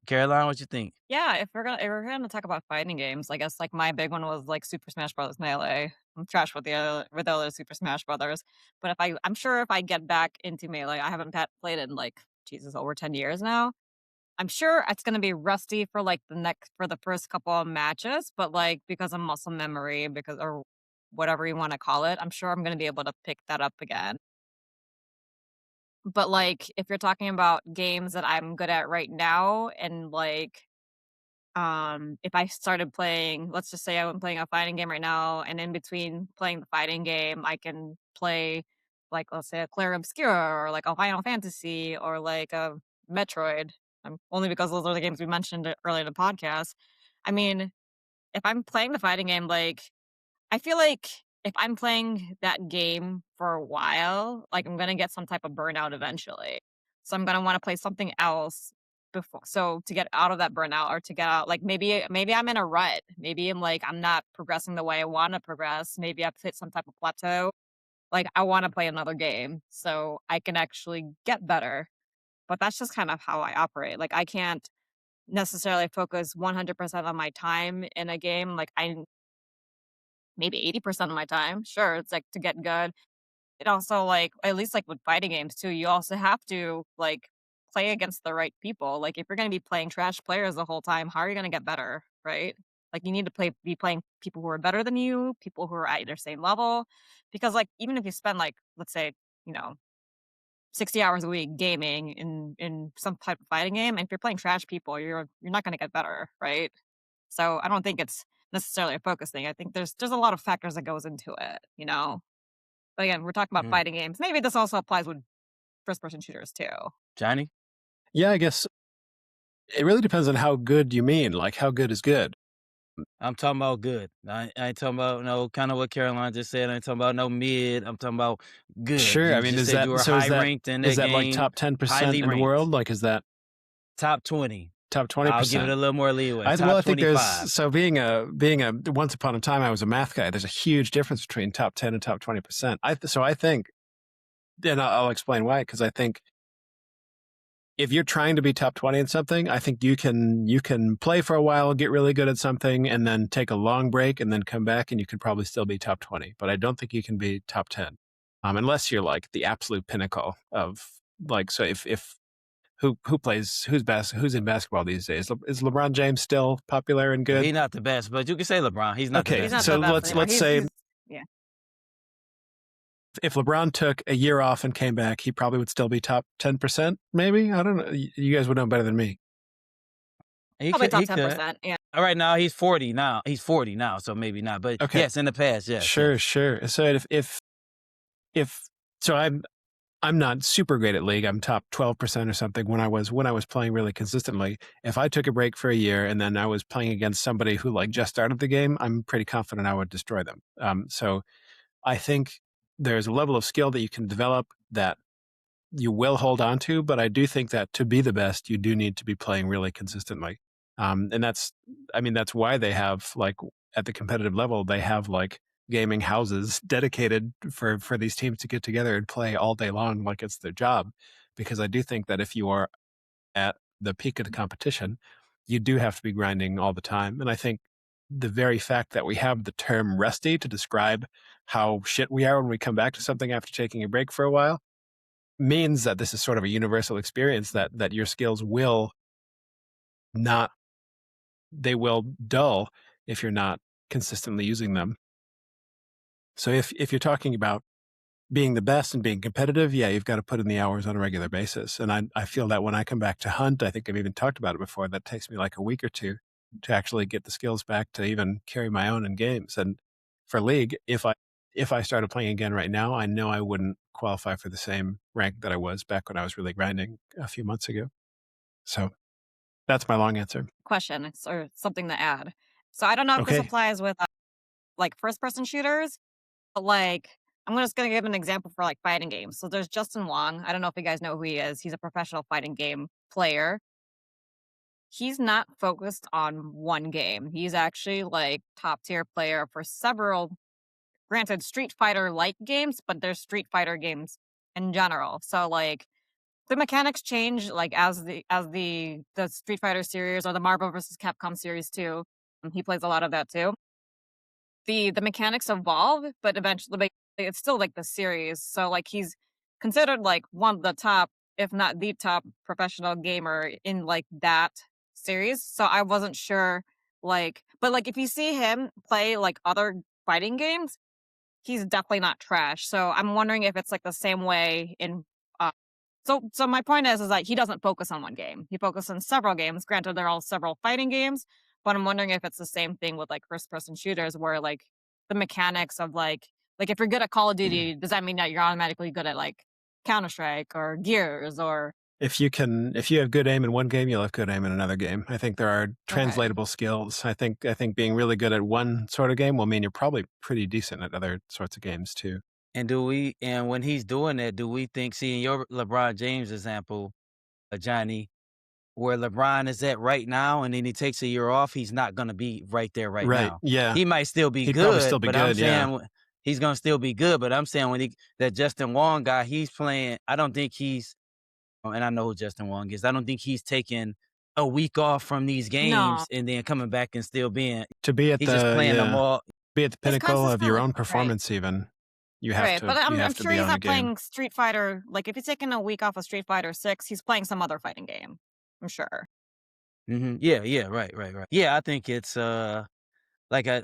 Caroline, what you think? Yeah, if we're gonna talk about fighting games, I guess like my big one was like Super Smash Bros. Melee. I'm trash with the other Super Smash Brothers, but I'm sure if I get back into Melee, I haven't played it in like Jesus over 10 years now. I'm sure it's gonna be rusty for like the first couple of matches, but like because of muscle memory, because or whatever you want to call it, I'm sure I'm gonna be able to pick that up again. But like if you're talking about games that I'm good at right now and like if I started playing, let's just say I'm playing a fighting game right now, and in between playing the fighting game, I can play like let's say a Clair Obscura or like a Final Fantasy or like a Metroid. Only because those are the games we mentioned earlier in the podcast. I mean, if I'm playing the fighting game, like I feel like if I'm playing that game for a while, like I'm gonna get some type of burnout eventually. So I'm gonna want to play something else before. So to get out of that burnout or to get out, like maybe I'm in a rut. Maybe I'm not progressing the way I want to progress. Maybe I've hit some type of plateau. Like I want to play another game so I can actually get better. But that's just kind of how I operate. Like I can't necessarily focus 100% on my time in a game. Like I maybe 80% of my time. Sure, it's like to get good. It also like at least like with fighting games too, you also have to like play against the right people. Like if you're going to be playing trash players the whole time, how are you going to get better, right? Like you need to be playing people who are better than you, people who are at your same level, because like even if you spend like let's say you know 60 hours a week gaming in some type of fighting game, and if you're playing trash people, you're not going to get better, right? So I don't think it's necessarily a focus thing. I think there's a lot of factors that goes into it, you know. But again, we're talking about Mm. fighting games. Maybe this also applies with first person shooters too. Johnny? Yeah, I guess it really depends on how good you mean. Like, how good is good? I'm talking about good. I ain't talking about no kind of what Caroline just said. I ain't talking about no mid. I'm talking about good. Sure. You I mean, just is said that you were so? high ranked in Is that that like game, top 10% highly in the world? ranked. Like, is that Top 20. top I'll give it 20%? a little more leeway. Well, Top I think there's 25. so being a once upon a time I was a math guy. There's a huge difference between top 10 and top 20%. I think, and I'll explain why. Because I think if you're trying to be top 20 in something, I think you can play for a while, get really good at something, and then take a long break and then come back, and you could probably still be top 20. But I don't think you can be top 10, unless you're like the absolute pinnacle of like. So if who's in basketball these days? Is LeBron James still popular and good? He's not the best, but you can say LeBron. He's not the Okay, He's best not in the the so best world. anymore. let's say Yeah. if LeBron took a year off and came back, he probably would still be top 10%. Maybe, I don't know. You guys would know better than me. He Probably could. top He ten could. percent. Yeah. All right, now he's 40 now. He's 40 now, so maybe not. But Okay, yes, in the past, yes, sure, yes. sure. So if so, I'm not super great at league. I'm top 12% or something when I was playing really consistently. If I took a break for a year and then I was playing against somebody who like just started the game, I'm pretty confident I would destroy them. So I think there's a level of skill that you can develop that you will hold on to, but I do think that to be the best, you do need to be playing really consistently. And that's why they have like at the competitive level, they have like gaming houses dedicated for these teams to get together and play all day long like it's their job. Because I do think that if you are at the peak of the competition, you do have to be grinding all the time. And I think the very fact that we have the term rusty to describe how shit we are when we come back to something after taking a break for a while means that this is sort of a universal experience that your skills will not they will dull if you're not consistently using them. So if you're talking about being the best and being competitive, yeah, you've got to put in the hours on a regular basis. And I feel that when I come back to hunt, I think I've even talked about it before, that takes me like a week or two to actually get the skills back to even carry my own in games. And for league, if I started playing again right now, I know I wouldn't qualify for the same rank that I was back when I was really grinding a few months ago. So that's my long answer. Question or something to add. So I don't know if this Okay. applies with like first person shooters, but like I'm just gonna give an example for like fighting games. So there's Justin Wong. I don't know if you guys know who he is. He's a professional fighting game player. He's not focused on one game. He's actually like top tier player for several, granted Street Fighter like games, but there's Street Fighter games in general. So like the mechanics change like as the Street Fighter series or the Marvel vs. Capcom series too. He plays a lot of that too. The mechanics evolve, but eventually like, it's still like the series. So like he's considered like one of the top, if not the top professional gamer in like that series. So I wasn't sure like but like if you see him play like other fighting games, he's definitely not trash. So I'm wondering if it's like the same way in so my point is like he doesn't focus on one game. He focuses on several games. Granted, they're all several fighting games, but I'm wondering if it's the same thing with like first person shooters where like the mechanics of like if you're good at Call of Duty, does that mean that you're automatically good at like Counter Strike or Gears or If you have good aim in one game, you'll have good aim in another game. I think there are okay. translatable skills. I think being really good at one sort of game will mean you're probably pretty decent at other sorts of games too. And when he's doing that, do we think, seeing your LeBron James example, Johnny, where LeBron is at right now, and then he takes a year off, he's not going to be right there right Right. now. Yeah. He might still be He'd probably still good, be but I'm good. Yeah. saying he's going to still be good. But I'm saying that Justin Wong guy, he's playing. I don't think he's, and I know who Justin Wong is. I don't think he's taking a week off from these No. games and then coming back and still being. To be at He's just playing them all. be at the He's pinnacle of your consistently own right. performance even. You have Right, to but you I'm have to sure be he's on a not game. playing Street Fighter. Like, if he's taking a week off of Street Fighter 6, he's playing some other fighting game. I'm sure. Yeah, yeah, right, right, right. Yeah, I think it's like I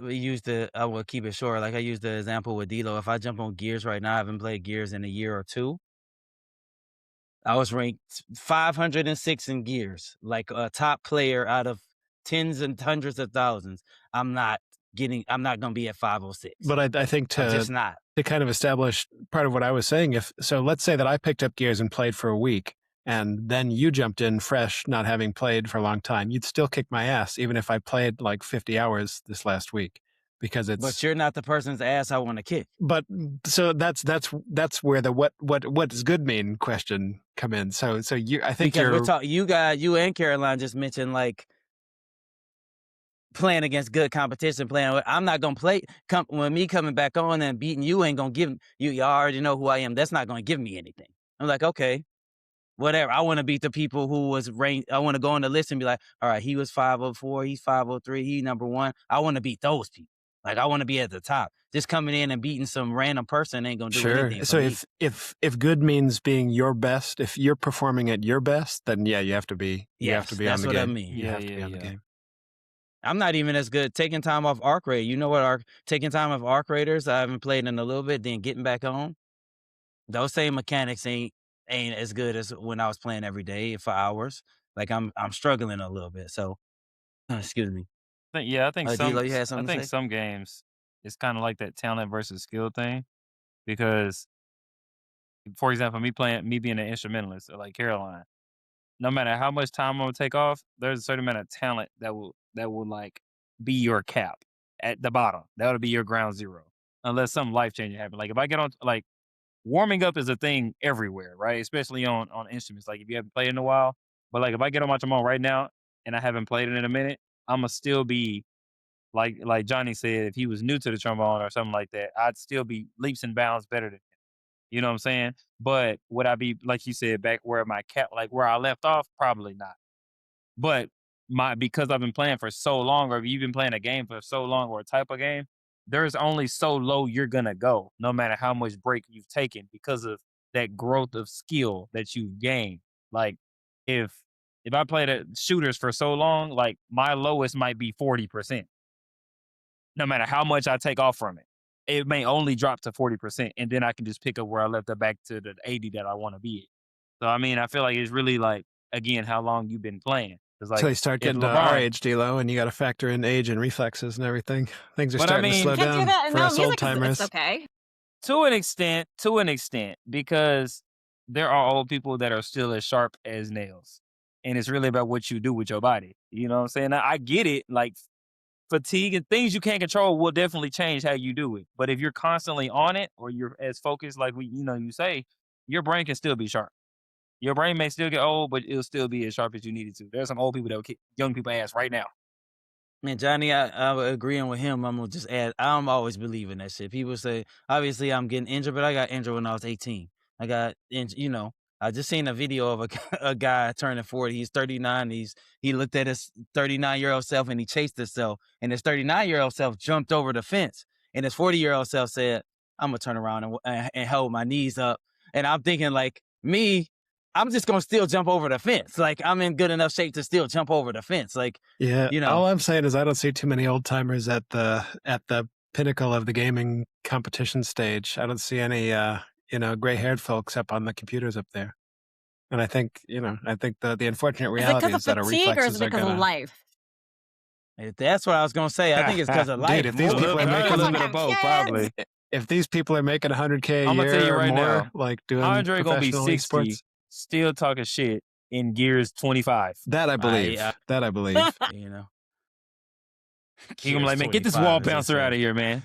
will keep it short. Like I used the example with D'Lo. If I jump on Gears right now, I haven't played Gears in a year or two. I was ranked 506 in Gears, like a top player out of tens and hundreds of thousands. I'm not gonna be at 506. But I think I'm just not. to kind of establish part of what I was saying, if so, let's say that I picked up Gears and played for a week, and then you jumped in fresh, not having played for a long time, you'd still kick my ass, even if I played like 50 hours this last week, because But it's. you're not the person's ass I want to kick. But so that's where the what does good mean question come in. So I think Because we're you're. talking you and Caroline just mentioned like playing against good competition, I'm not gonna play when me coming back on and beating you ain't gonna give you. Y'all already know who I am. That's not gonna give me anything. I'm like, okay, whatever. I want to beat the people who was ranked. I want to go on the list and be like, all right, he was 504, he's 503, he number one. I want to beat those people. Like I want to be at the top. Just coming in and beating some random person ain't gonna do Sure. anything for So me. if good means being your best, if you're performing at your best, then yeah, you have to be Yes, on that's the what I game. mean. You Yeah, have to yeah, be on the yeah. game. I'm not even as good taking time off arc rate. You know what? Taking time off arc raters. I haven't played in a little bit. Then getting back on. Those same mechanics ain't as good as when I was playing every day for hours. Like I'm struggling a little bit. So excuse me. I think D'Lo, you had I something to think say? some games it's kind of like that talent versus skill thing because, for example, me being an instrumentalist or like Caroline, no matter how much time I'm gonna take off, there's a certain amount of talent that will like be your cap at the bottom. That would be your ground zero, unless something life changing happens. Like if I get on like warming up is a thing everywhere, right? Especially on instruments. Like if you haven't played in a while, but like if I get on my trombone right now and I haven't played it in a minute, I'ma still be like Johnny said, if he was new to the trombone or something like that, I'd still be leaps and bounds better than him. You know what I'm saying? But would I be like you said back where my cat like where I left off? Probably not. But because I've been playing for so long, or if you've been playing a game for so long or a type of game, there's only so low you're gonna go, no matter how much break you've taken because of that growth of skill that you've gained. Like if I played at shooters for so long, like my lowest might be 40%. No matter how much I take off from it, it may only drop to 40%, and then I can just pick up where I left it back to the 80 that I want to be at. So I mean, I feel like it's really like again how long you've been playing. It's So like you start if getting to our LeBron, age, D'Lo, and you got to factor in age and reflexes and everything. Things are but I starting to mean, slow You can't do down that. for No, us old music is it's timers. okay. to an extent, because there are old people that are still as sharp as nails, and it's really about what you do with your body. You know what I'm saying? I get it, like fatigue and things you can't control will definitely change how you do it. But if you're constantly on it or you're as focused like you say, your brain can still be sharp. Your brain may still get old, but it'll still be as sharp as you need it to. There's some old people that will kick young people ass right now. Man, Johnny, I agreeing with him. I'm gonna just add. I'm always believing that shit. People say, obviously, I'm getting injured, but I got injured when I was 18. I got injured. I just seen a video of a guy turning 40. He's 39. He looked at his 39-year-old self and he chased himself. And his 39-year-old self jumped over the fence. And his 40-year-old self said, "I'm gonna turn around and hold my knees up." And I'm thinking, like me, I'm just gonna still jump over the fence. Like I'm in good enough shape to still jump over the fence. Like Yeah, you know. all I'm saying is I don't see too many old timers at the pinnacle of the gaming competition stage. I don't see any gray haired folks up on the computers up there. And I think the unfortunate Is it reality because of is that our fatigue or is it reflexes are because of gonna. life? That's what I was gonna say. I think it's because of Dude, life if these more. people are Probably a Because little I making bit of have both, kids. probably. if these people are making 100K a I'm gonna tell you year or right more, now, like doing Andre gonna be professional 60, esports, still talking shit in Gears 25. that I believe. I That I believe. you know, He gonna be Gears like, man, get this wall 25 is bouncer out insane. of here, man.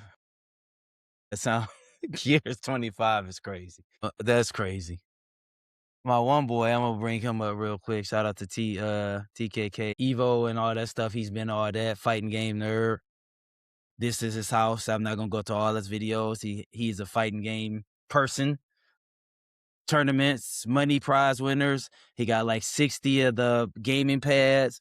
That sound Gears 25 is crazy. That's crazy. My one boy, I'm gonna bring him up real quick. Shout out to TKK, Evo, and all that stuff. He's been all that fighting game nerd. This is his house. I'm not gonna go to all his videos. He's a fighting game person. Tournaments, money prize winners. He got like 60 of the gaming pads.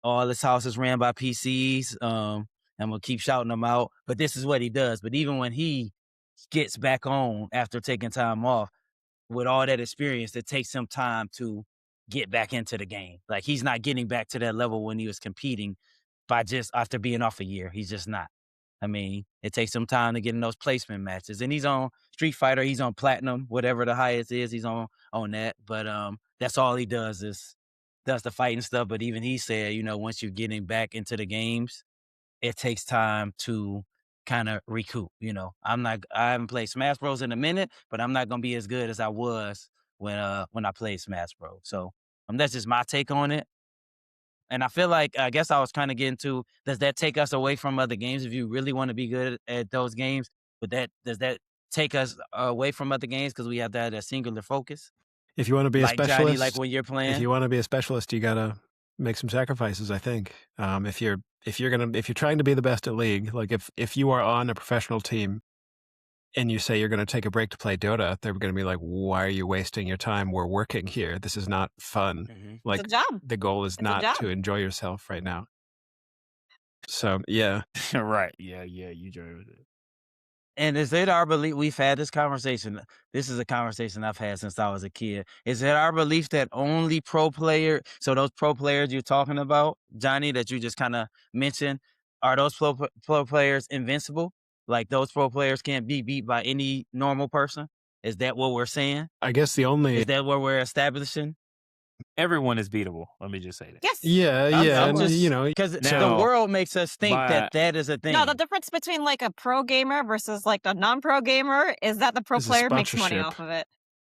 All his house is ran by PCs. I'm gonna keep shouting him out. But this is what he does. But even when he gets back on after taking time off with all that experience, it takes him time to get back into the game. Like he's not getting back to that level when he was competing by just after being off a year. He's just not. I mean, it takes some time to get in those placement matches. And he's on Street Fighter, he's on Platinum, whatever the highest is, he's on that. But that's all he does is does the fighting stuff. But even he said, once you're getting back into the games, it takes time to kind of recoup. I haven't played Smash Bros in a minute, but I'm not gonna be as good as I was when I played Smash Bros. So that's just my take on it. And I feel like I guess I was kind of getting to, does that take us away from other games if you really want to be good at those games? But does that take us away from other games because we have that a singular focus? If you want to be a Like Johnny, like specialist, when you're if playing? you want to be a specialist, you gotta make some sacrifices. I think if you're trying to be the best at League, like if you are on a professional team and you say you're going to take a break to play Dota, they're going to be like, "Why are you wasting your time? We're working here. This is not fun. Mhm. Like It's a job. the goal is It's a not job. to enjoy yourself right now." So yeah, Right. Yeah. You join with it. And is it our belief, we've had this conversation. This is a conversation I've had since I was a kid. Is it our belief that only so those pro players you're talking about, Johnny, that you just kind of mentioned, are those pro players invincible? Like those pro players can't be beat by any normal person? Is that what we're saying? I guess the only Is that what we're establishing? Everyone is beatable. Let me just say that. Yes. yeah, I'm and just because the Now, world makes us think by- that is a thing. No, the difference between like a pro gamer versus like a non-pro gamer is that the pro Is the player makes money sponsorship. off of it.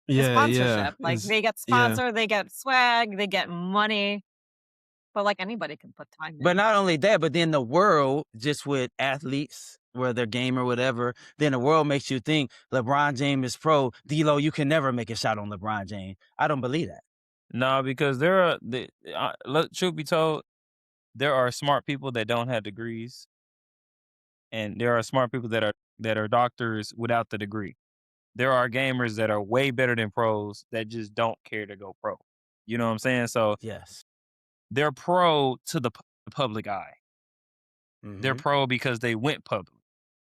The Yeah, sponsorship. Like is- they get yeah. sponsored, they get swag, they get money. But like anybody can put time in. But not only that, but then the world, just with athletes, whether they're game or whatever, then the world makes you think LeBron James is pro. D-Lo, you can never make a shot on LeBron James. I don't believe that. No, because there are truth be told, there are smart people that don't have degrees, and there are smart people that are doctors without the degree. There are gamers that are way better than pros that just don't care to go pro. You know what I'm saying? So Yes. they're pro to the public eye. They're Mhm. pro because they went public.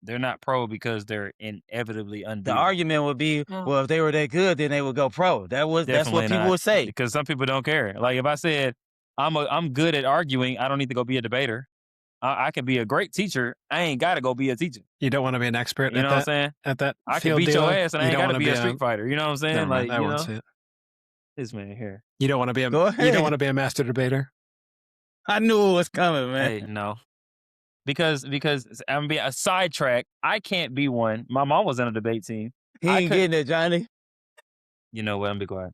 They're not pro because they're inevitably The unbeatable. argument would be, No. well, if they were that good, then they would go pro. That's what Definitely people not, would say. because some people don't care. Like if I said I'm good at arguing, I don't need to go be a debater. I can be a great teacher. I ain't got to go be a teacher. You don't want to be an expert You know what I'm saying? at that I can field, beat your D-Lo? ass, and I You ain't don't got to wanna be a street fighter. You know what I'm saying? Never mind, Like I you won't know, say it. this man here. You don't want to be Go you ahead. don't want to be a master debater. I knew it was coming, man. Hey, no, because I'm being a sidetrack. I can't be one. My mom was on a debate team. He I ain't could. getting it, Johnny. You know what? I'm gonna be quiet.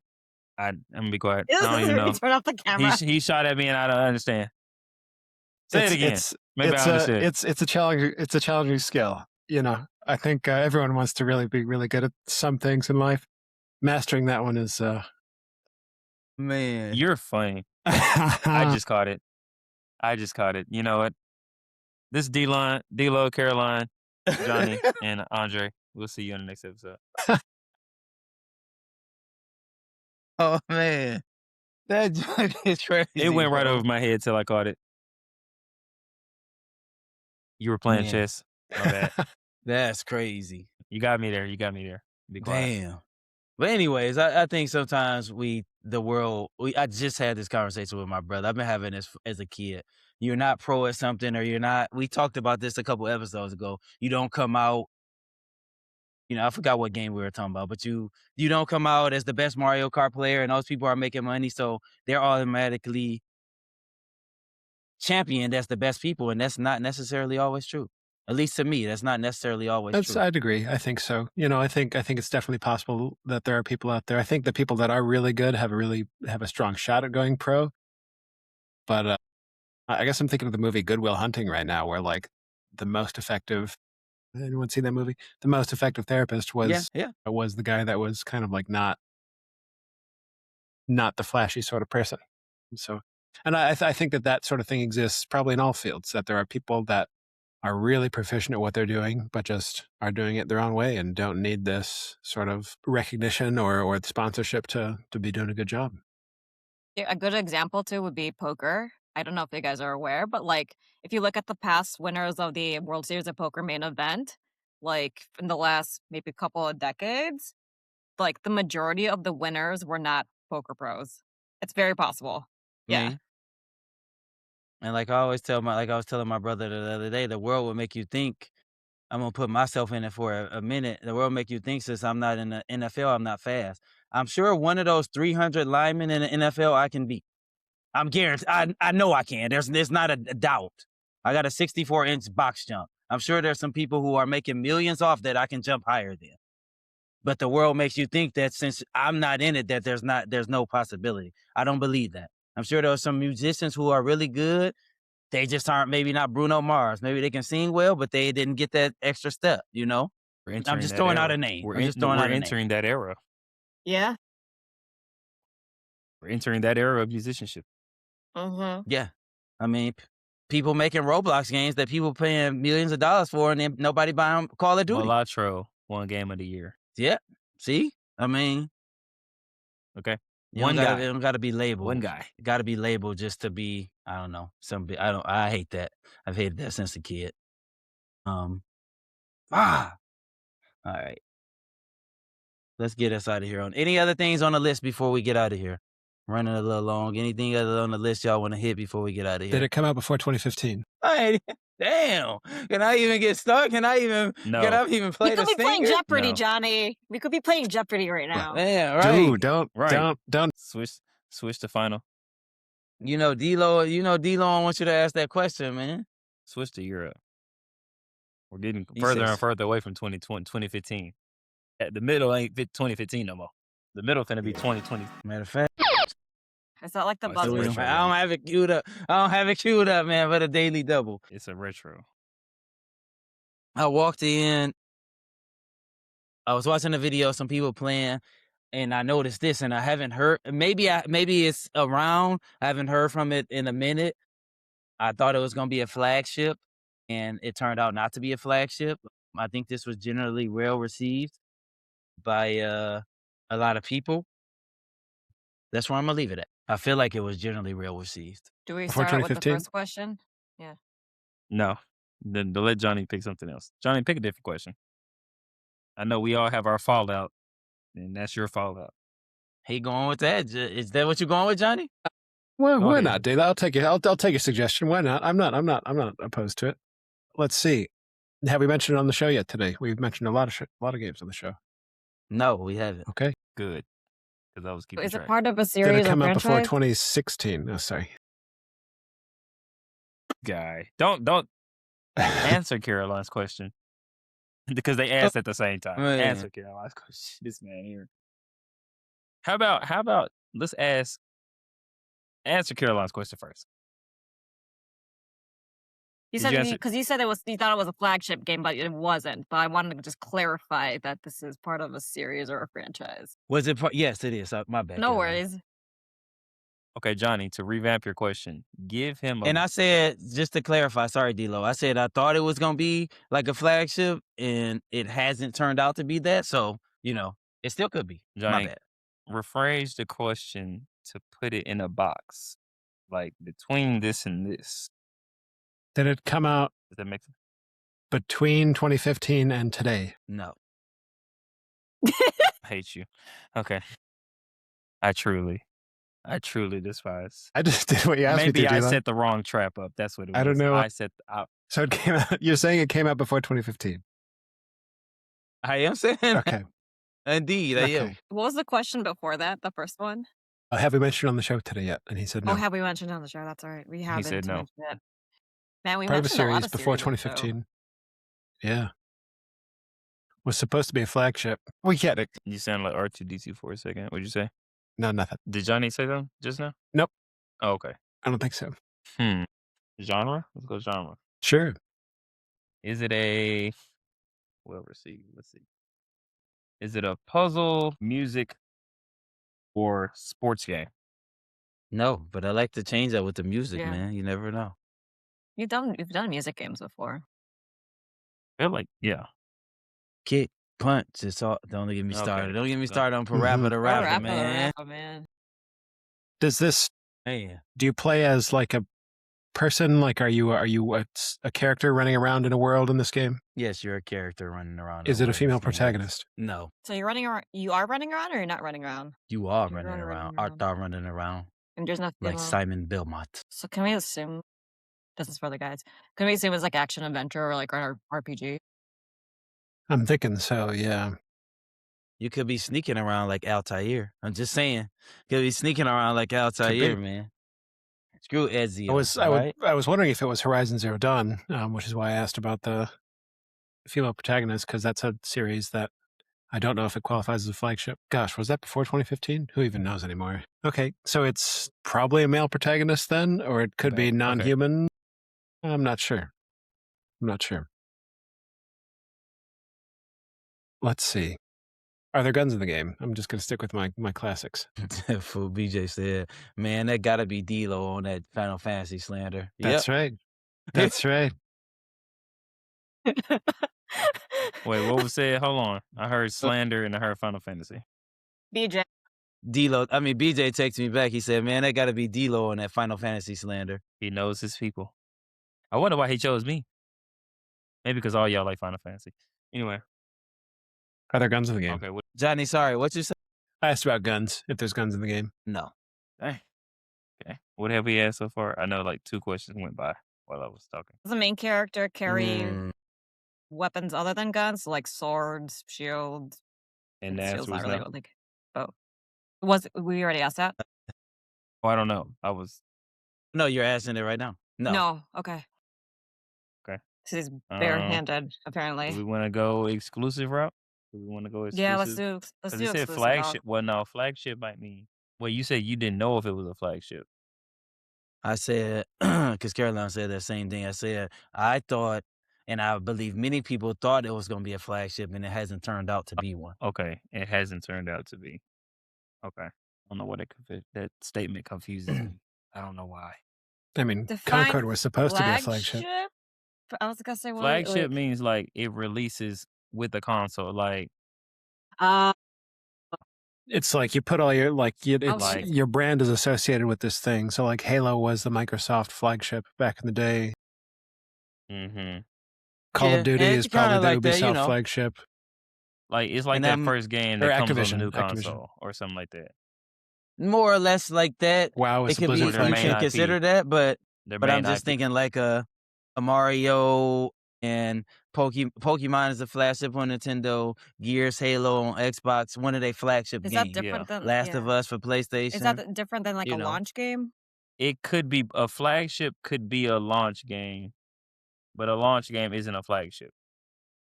I'm gonna be quiet. This I don't is even where you know. turn off the camera. He shot at me, and I don't understand. Say it again. Maybe I understood. It's a challenge. It's a challenging skill. I think everyone wants to really be really good at some things in life. Mastering that one is. Man. You're funny. I just caught it. You know what? This D-Lo, Caroline, Johnny, and Andre. We'll see you in the next episode. Oh, man. That joke is crazy. It went right bro. over my head till I caught it. You were playing Man. chess. My bad. That's crazy. You got me there. Be quiet. Damn. But anyways, I think sometimes I just had this conversation with my brother. I've been having this as a kid. You're not pro at something, or you're not. We talked about this a couple episodes ago. You don't come out. I forgot what game we were talking about, but you don't come out as the best Mario Kart player, and those people are making money, so they're automatically championed as the best people, and that's not necessarily always true. At least to me, that's not necessarily always true. I'd agree. I think so. I think it's definitely possible that there are people out there. I think the people that are really good have a strong shot at going pro. But I guess I'm thinking of the movie Good Will Hunting right now, where like the most effective. Anyone see that movie? The most effective therapist was the guy that was kind of like not the flashy sort of person. So, and I think that sort of thing exists probably in all fields. That there are people that are really proficient at what they're doing, but just are doing it their own way and don't need this sort of recognition or the sponsorship to be doing a good job. Yeah, a good example too would be poker. I don't know if you guys are aware, but like if you look at the past winners of the World Series of Poker main event, like in the last maybe couple of decades, like the majority of the winners were not poker pros. It's very possible. Yeah. Me. And like I always tell my like I was telling my brother the other day, the world will make you think. I'm gonna put myself in it for a minute. The world make you think since I'm not in the NFL, I'm not fast. I'm sure one of those 300 linemen in the NFL I can beat. I'm guaranteed. I know I can. There's not a doubt. I got a 64-inch box jump. I'm sure there's some people who are making millions off that I can jump higher than. But the world makes you think that since I'm not in it, that there's no possibility. I don't believe that. I'm sure there are some musicians who are really good. They just aren't maybe not Bruno Mars. Maybe they can sing well, but they didn't get that extra step, you know? We're I'm entering just that throwing out era. a name. We're I'm just throwing out a name. entering that era. Yeah. We're entering that era of musicianship. Mm-hmm. Yeah. I mean, people making Roblox games that people paying millions of dollars for, and then nobody buying Call of Duty. Mulatro won game of the year. Yeah. See? I mean, Okay. it One guy. don't gotta be labeled. One guy. It gotta be labeled just to be, I don't know. I hate that. I've hated that since a kid. All right. Let's get us out of here. On any other things on the list before we get out of here? Running a little long. Anything other on the list y'all want to hit before we get out of here? Did it come out before 2015? Hey, damn. Can I even get stuck? Can I even play We the could be playing singer? Jeopardy, No. Johnny. We could be playing Jeopardy right now. Yeah, right. Dude, don't. Switch to final. You know, D-Lo wants you to ask that question, man. Switch to Europe. We're getting He further says- and further away from 2015. At the middle ain't 2015 no more. The middle finna be 2020. Matter of fact, Is that like the Oh, it's a buzzer? retro. I don't have it queued up. Man, for the daily double. It's a retro. I walked in. I was watching a video, some people playing, and I noticed this, and I haven't heard. Maybe it's around. I haven't heard from it in a minute. I thought it was gonna be a flagship, and it turned out not to be a flagship. I think this was generally well received by a lot of people. That's where I'm gonna leave it at. I feel like it was generally well received. Do we Before start out with the 2015? first question? No. Then let Johnny pick something else. Johnny, pick a different question. I know we all have our fallout, and that's your fallout. He going with that? Is that what you going with, Johnny? Well, Go why ahead. not, Dave? I'll take it. I'll take a suggestion. Why not? I'm not opposed to it. Let's see. Have we mentioned it on the show yet today? We've mentioned a lot of games on the show. No, we haven't. Okay. Good. Because I was keeping Is it track. part of a Did series it or come out before franchise? 2016? Oh, sorry. Guy. Don't answer Caroline's question. Because they asked at the same time. Man. Answer Caroline's question. This man here. How about let's answer Caroline's question first. You Did said you answer- because you said you thought it was a flagship game, but it wasn't. But I wanted to just clarify that this is part of a series or a franchise. Was it part? Yes, it is. My bad. No Caroline. worries. Okay, Johnny, to revamp your question, give him a And I said, just to clarify, sorry, D-Lo, I said I thought it was going to be like a flagship, and it hasn't turned out to be that. So, it still could be. Johnny, My bad. rephrase the question to put it in a box. Like between this and this. Did it come out Does that make sense? between 2015 and today? No. I hate you. Okay. I truly despise. I just did what you asked Maybe me to I do. set the wrong trap up. That's what it was. I don't know. I set So it came out. You're saying it came out before 2015? I am saying Okay. Indeed, I am. Okay. What was the question before that? The first one? Have we mentioned it on the show today yet? And he said no. Oh, have we mentioned it on the show? That's all right. We haven't said no. mentioned it. Man, we Part of a mentioned a lot series of before series on the show. 2015. Yeah. Was supposed to be a flagship. We get it. You sound like R2D2 for a second. What'd you say? No, nothing. Did Johnny say something just now? Nope. Oh, okay. I don't think so. Genre? Let's go genre. Sure. Is it a let's see. Is it a puzzle, music, or sports game? No, but I like to change that with the music, Yeah. man. You never know. You've done music games before. I feel like, yeah. Kick, punch. It's all. Don't get me Okay. started. Don't get me So- started on Mhm. Parappa the Oh, Rapper, Rappa, man. Rappa, man. Does this, Man. do you play as like a person? Like, are you a character running around in a world in this game? Yes, you're a character running around Is the it a world in this female game, yes. protagonist? No, So you're running around. You are running around, or you're not running around? you are You're running around. running Art around, thou running around and there's no like female. Simon Belmont. So can we assume this is for the guys? Can we assume it's like action adventure or like an RPG? I'm thinking so. Yeah. You could be sneaking around like Altair. I'm just saying. Could be sneaking around like Could be. Altair, man. Screw Ezio, right? I was wondering if it was Horizon Zero Dawn, which is why I asked about the female protagonist, because that's a series that I don't know if it qualifies as a flagship. Gosh, was that before 2015? Who even knows anymore? Okay, so it's probably a male protagonist then, or it could be Okay. non-human. I'm not sure. Let's see. Are there guns in the game? I'm just going to stick with my classics. Fool BJ said, man, that gotta be D-Lo on that Final Fantasy slander. That's Yep. right. That's right. Wait, what was said? Hold on. I heard slander and I heard Final Fantasy. BJ. BJ texted me back. He said, man, that gotta be D-Lo on that Final Fantasy slander. He knows his people. I wonder why he chose me. Maybe because all y'all like Final Fantasy. Anyway. Are there guns in the game? Okay. Johnny, sorry, what you say? I asked about guns, if there's guns in the game. No. Dang. Okay. What have we asked so far? I know like 2 questions went by while I was talking. Does the main character carry Mm, weapons other than guns, like swords, shields? And the Shield's answer not was really no. what, like. Oh, was we already asked that? Oh, I don't know. I was no, you're asking it right now. No. Okay. okay. So he's Um, barehanded, do we apparently. want to go exclusive route? Do we want to go Yeah, exclusive? let's Because do it said exclusive. flagship. Well, no, flagship might mean. Well, you said you didn't know if it was a flagship. I said, because Caroline said that same thing. I said, I thought, and I believe many people thought it was going to be a flagship, and it hasn't turned out to be one. Okay, it hasn't turned out to be. Okay, I don't know what that statement confuses me. I don't know why. I mean, Define Concord was supposed to be a flagship. flagship? I was gonna say Flagship like, means like it releases with the console. Like uh, It's like you put all your okay. your brand is associated with this thing. So like Halo was the Microsoft flagship back in the day. mm-hmm. Call Yeah, of Duty and is it's kinda probably the like that, Ubisoft flagship. Like it's like and that I'm first game Or that comes on the Activision. new Activision. console or something like that. more or less like that. WoW It is the could be, Blizzard Or their you main can flagship. IP. consider that, but Their I'm main just IP. thinking like a Mario and Pokemon is a flagship on Nintendo, Gears, Halo on Xbox, one of their flagship Is that games. different than Last of Us for Is PlayStation. that different than like You a know. launch game? It could be a flagship. Could be a launch game, but a launch game isn't a flagship.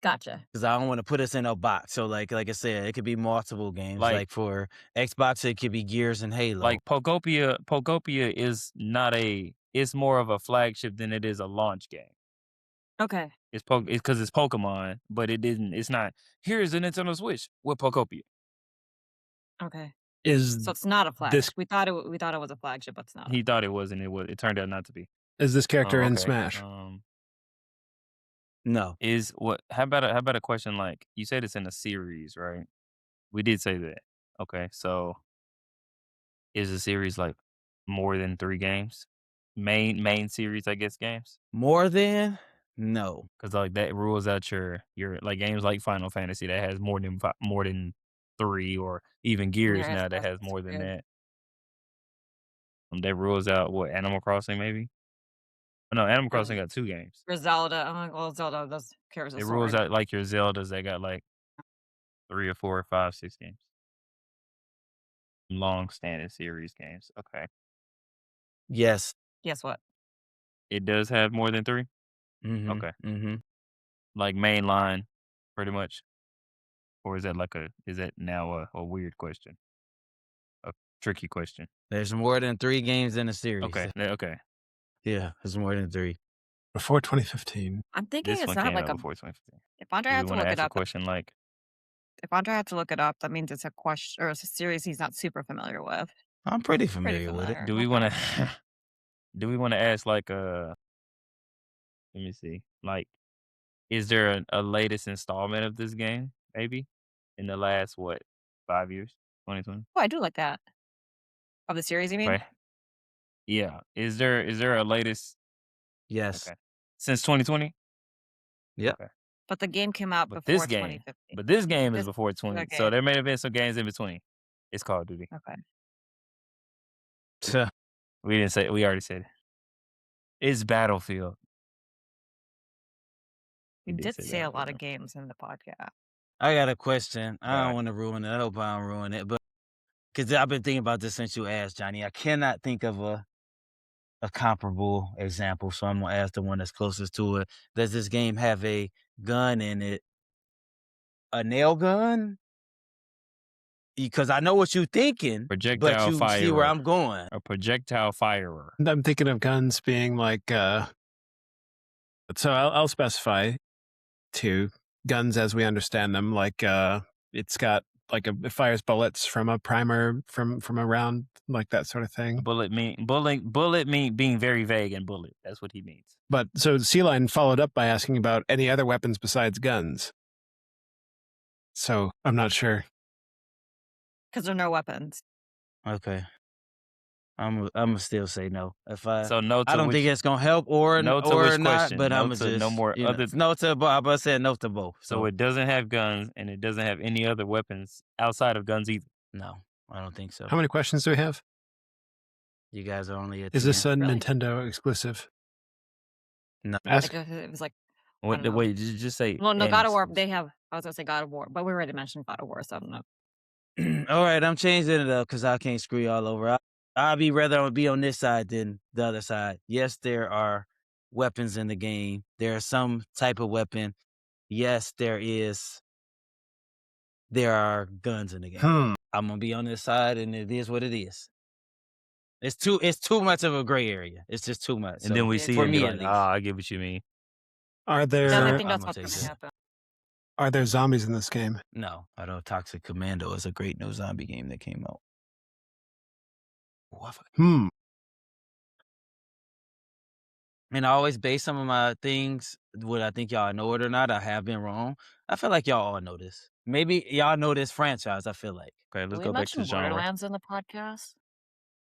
Gotcha. Because I don't want to put us in a box. So like I said, it could be multiple games. Like- Like for Xbox, it could be Gears and Halo. Like Pokopia is not a. It's more of a flagship than it is a launch game. Okay. It's because it's Pokemon, but it didn't. It's not. Here's a Nintendo Switch with Pokopia. Okay. Is So it's not a flagship. this We thought it was a flagship, but it's not. He thought it was, and it was. It turned out not to be. is this character in Okay. Smash? no. Is what? How about a question like you said it's in a series, right? We did say that. Okay, so is the series like more than 3 games? Main series, I guess, games. More than? No. Because like that rules out your like games like Final Fantasy that has more than 3, or even Gears Yeah, now that that's has more than good. that. That rules out what, Animal Crossing maybe? Oh, no, Animal Crossing got 2 games. Zelda. I'm like, well, Zelda carries a It rules sword. out like your Zeldas that got like 3 or 4 or 5, 6 games. Long standing series games. Okay. Yes. Guess what? It does have more than 3? Mm-hmm. Okay. Mm-hmm. Like mainline, pretty much. Or is that now a weird question? A tricky question. There's more than 3 games in the series. Okay. Okay. Yeah, there's more than 3. Before 2015. I'm thinking This it's one not came like out a. before 2015. If Andre Do we had to want to look ask it a up, question like, if Andre had to look it up, that means it's a question or it's a series he's not super familiar with. I'm pretty Pretty familiar with it. familiar. do we Okay. want to do we want to ask like let me see. Like, is there a latest installment of this game maybe in the last 5 years? 2020? Oh, I do like that. Of the series, you mean? Okay. Yeah. Is there a latest Yes. Okay. Since 2020? Yep. Okay. But the game came out But before this game 2015. but this game is This before 20. So okay. there may have been some games in between. It's Call of Duty. Okay. We didn't say we already said it. It's Battlefield. We We did did say say a lot of Battlefield. games in the podcast. I got a question. Go I don't ahead. want to ruin it. I hope I don't ruin it, but because I've been thinking about this since you asked, Johnny. I cannot think of a comparable example, so I'm gonna ask the one that's closest to it. Does this game have a gun in it? A nail gun? Because I know what you're thinking, but Projectile you see where firer. I'm going. A projectile firer. I'm thinking of guns being like, so I'll specify two guns as we understand them. Like, it's got like it fires bullets from a primer from a round, like that sort of thing. Bullet mean being very vague and bullet. That's what he means. But so C-Line followed up by asking about any other weapons besides guns. So I'm not sure. Because there are no weapons. Okay. I'm gonna still say no. If I So no I to don't think which it's gonna help or no to or which not, question? but No I'm gonna to no just more other no to both. I about said no to both. so it doesn't have guns and it doesn't have any other weapons outside of guns either. no, I don't think so. How many questions do we have? You guys are only at Is 10. this a Really? Nintendo exclusive? No. Ask. Like, it was like, I What don't the know. wait, just say Well, no, an God of War. exclusive. They have. I was gonna say God of War, but we already mentioned God of War, so I don't know. All right, I'm changing it up because I can't screw you all over. I'd be rather be on this side than the other side. Yes, there are weapons in the game. There is some type of weapon. Yes, there are guns in the game. I'm gonna be on this side, and it is what it is. It's too much of a gray area. It's just too much. And then So we Yeah, see for it and be me like, at least, I get what you mean. Are Then I there think I'm that's gonna what's take gonna this. happen. are there zombies in this game? No, I know Toxic Commando is a great no zombie game that came out. Oh, I forgot. And I always base some of my things, would I think y'all know it or not. I have been wrong. I feel like y'all all know this. Maybe y'all know this franchise, I feel like. Okay, Did let's we go back to mention genre. Borderlands in the podcast?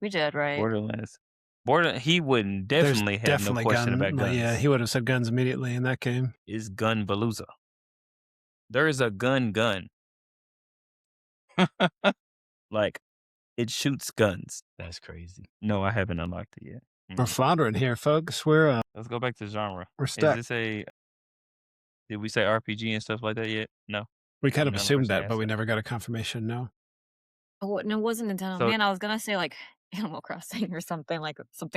We did, right? Borderlands. He wouldn't There's definitely have definitely no question about guns. Yeah, he would have said guns immediately in that game. Is Gun Palooza. There is a gun. Like it shoots guns. That's crazy. No, I haven't unlocked it yet. We're floundering here, folks. We're Let's go back to genre. stuck. Is this did we say RPG and stuff like that yet? No. We kind of None of assumed us that, but asked we that. never got a confirmation. No. Oh no, it wasn't Nintendo. So- Man, I was gonna say like Animal Crossing or something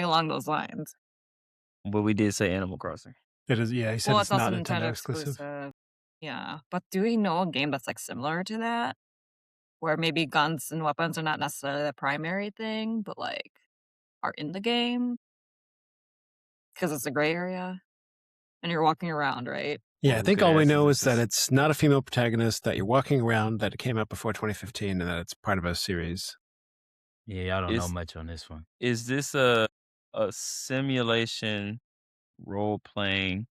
along those lines. But we did say Animal Crossing. It is. Yeah, he said Well, it's it's also not Nintendo exclusive. exclusive. Yeah, but do we know a game that's like similar to that, where maybe guns and weapons are not necessarily the primary thing, but like are in the game because it's a gray area and you're walking around, right? Yeah, Well, I we think could all we ask know is is if that this- it's not a female protagonist, that you're walking around, that it came out before 2015, and that it's part of a series. Yeah, y'all don't know Is- much on this one. Is this a simulation role playing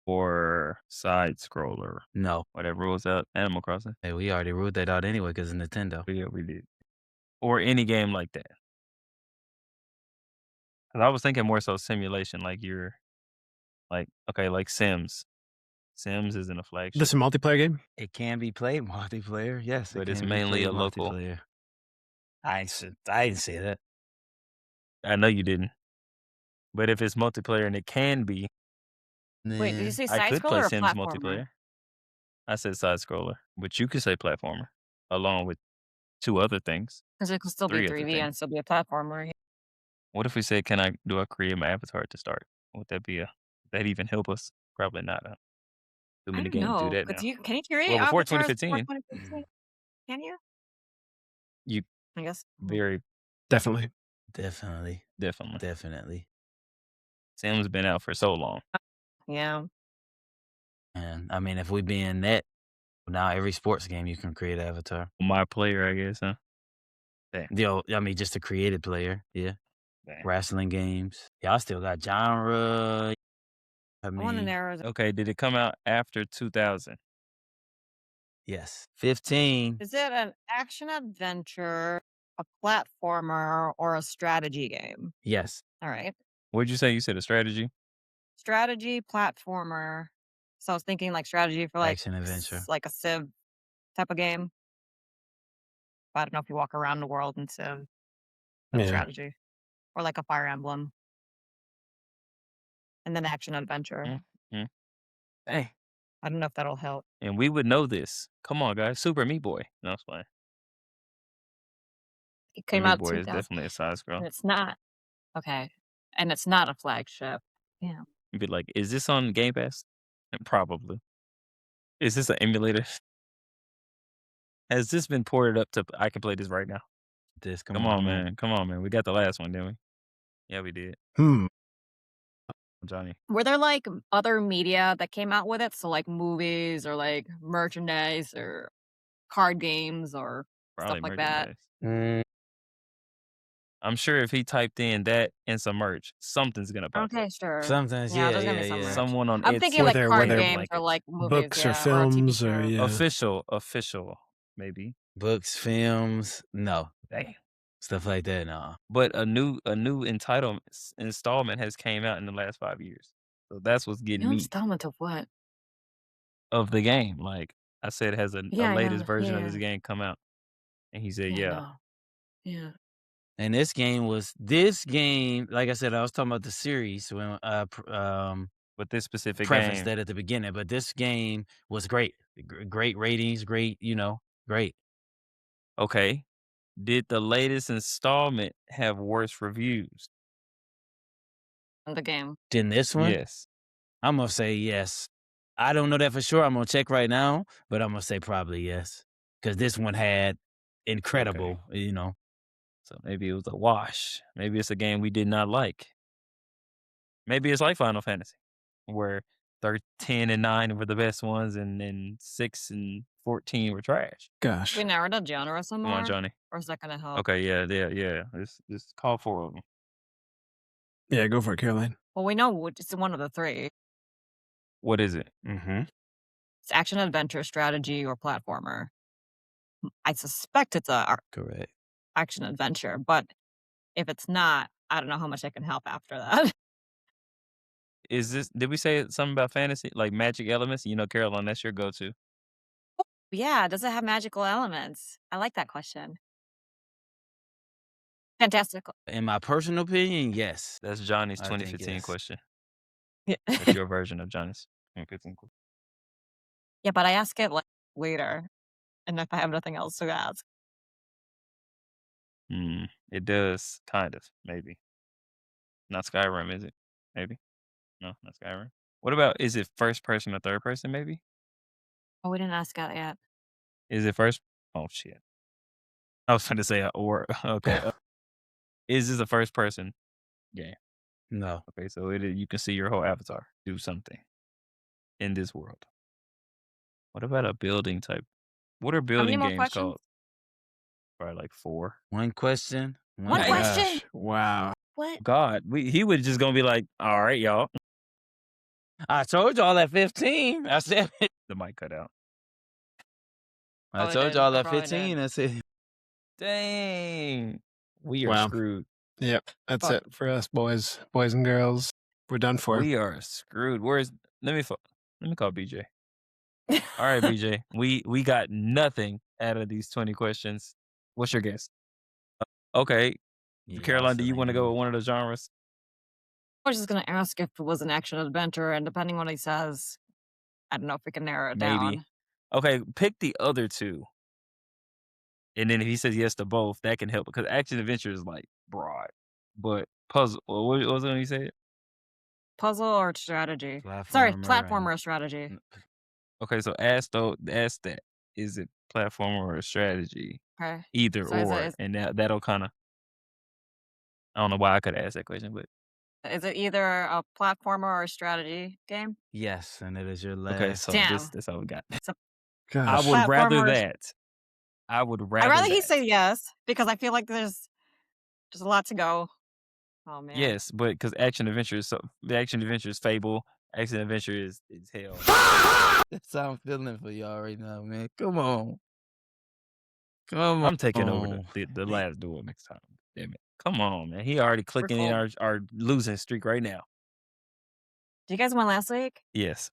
or side scroller? No. Whatever was that? Animal Crossing? Hey, we already ruled that out anyway because it's Nintendo. Yeah, we did. Or any game like that. 'Cause I was thinking more so simulation, like you're like Sims. Sims isn't a flagship. This is a multiplayer game? It can be played multiplayer, yes. But it it's can be mainly played a local- multiplayer. I didn't say that. I know you didn't. But if it's multiplayer and it can be, Wait, did you say I side could play scroller or Sims platformer? multiplayer. I said side scroller, but you could say platformer along with two other things. Because it could still Three be of the 3D things. and still be a platformer. What if we say, do I create my avatar to start? Would that would that even help us? Probably not. Too I many don't games know. do that now. Can you create Well, before avatars 2015. 2015? Can you? You I guess. very Definitely. Definitely. definitely. Sims been out for so long. Yeah. And I mean, if we be in that, now every sports game you can create an avatar. My player, I guess, huh? Yo, I mean, just a created player. Yeah. Dang. Wrestling games. Y'all still got genre. I I want to mean, narrow. Okay, did it come out after 2000? yes. 15. Is it an action adventure, a platformer, or a strategy game? Yes. All right. What'd you say? You said a strategy? Strategy platformer. So I was thinking like strategy for like Action adventure. like a Civ type of game. But I don't know if you walk around the world in Civ. That's Yeah. strategy. Or like a Fire Emblem. And then action adventure. Mm, mm. Hey, I don't know if that'll help. and we would know this. Come on, guys. Super Meat Boy. No, it's fine. It Super came Meat out Boy is 2000 definitely a side scroll. and it's not. Okay. And it's not a flagship. Yeah. You'd be like, is this on Game Pass? And probably. Is this an emulator? Has this been ported up to I can play this right now? Come Come on, on, come on. man. Come on, man. We got the last one, didn't we? Yeah, we did. Hmm. Johnny. Were there like other media that came out with it? So like movies or like merchandise or card games or stuff Probably like that? merchandise. Mm, I'm sure if he typed in that and some merch, something's gonna pop up. Okay, sure. sometimes, Yeah, yeah, there's gonna yeah, be some yeah. merch. Someone on I'm thinking Etsy Were like there with were card their there games or blankets. like movies, books or yeah, or a TV films or show. yeah? Official, maybe. Books, films, no. Damn. Stuff like that, no. But a new entitlement installment has came out in the last 5 years. So that's what's getting New me installment of what? of the game. Like I said, has a Yeah, I latest know. version of this Yeah. game come out? And he said, Yeah, I yeah. know. Yeah. And this game, like I said, I was talking about the series when But this specific preface game, that at the beginning, but this game was great. Great ratings, great, great. okay. Did the latest installment have worse reviews? In the game. Then this one, Yes. I'm gonna say yes. I don't know that for sure. I'm gonna check right now, but I'm gonna say probably yes. Because this one had Okay. incredible. So maybe it was a wash. Maybe it's a game we did not like. Maybe it's like Final Fantasy, where 10 and 9 were the best ones, and then 6 and 14 were trash. Gosh. We narrowed the genre some Come on, more? Johnny. Or is that gonna help? Okay, yeah. Just call 4 of them. Yeah, go for it, Caroline. Well, we know which it's one of the three. What is it? Mm-hmm. It's action adventure, strategy, or platformer. I suspect it's a Correct. action adventure, but if it's not, I don't know how much I can help after that. Is this? Did we say something about fantasy, like magic elements? You know, Caroline, that's your go-to. Yeah, does it have magical elements? I like that question. Fantastical. In my personal opinion, yes. That's Johnny's I think 2015 yes. question. Yeah. That's your version of Johnny's 2015 question. Yeah, but I ask it like later, and if I have nothing else to ask. It does, kind of, maybe. Not Skyrim, is it? Maybe. No, not Skyrim. What about? Is it first person or third person? Maybe. Oh, we didn't ask that yet. Is it first? Oh shit! I was trying to say or okay. Is this a first person game? No. Okay, so you can see your whole avatar do something in this world. What about a building type? What are How many building more games questions? called? Probably like 4. One question. One Dang. question? Gosh. Wow. What? God, he was just gonna be like, all right, y'all. I told y'all at 15. I said it. The mic cut out. I Oh, it told did. y'all It at probably 15. did. I said Dang, we are Wow. screwed. Yep. That's Fuck. it for us, boys and girls. We're done for. We are screwed. Where's let me call BJ. All right, BJ. We got nothing out of these 20 questions. What's your guess? Okay, yeah, Caroline, do you want to go go? with one of the genres? I was just gonna ask if it was an action adventure, and depending on what he says, I don't know if we can narrow it Maybe. down. Okay, pick the other two. And then if he says yes to both, that can help because action adventure is like broad. But puzzle, what was it when you said? Puzzle or strategy? Platformer Sorry, and- platformer or strategy. Okay, so ask that. Is it platformer or a strategy? Okay. Either So is or. it- And that'll kind of, I don't know why I could ask that question, but Is it either a platformer or a strategy game? Yes, and it is your last. okay, so Damn. that's all we got. I Gosh. would rather Platformers. that. I would I'd rather rather he that. say yes because I feel like there's a lot to go. Oh man. Yes, but because action adventure is the action adventure is Fable. Action adventure is hell. That's how I'm feeling for y'all right now, man. Come on. Come on. I'm taking over the last duel next time. Damn it. Come on, man. He already clicking in cold. our losing streak right now. Did you guys win last week? Yes.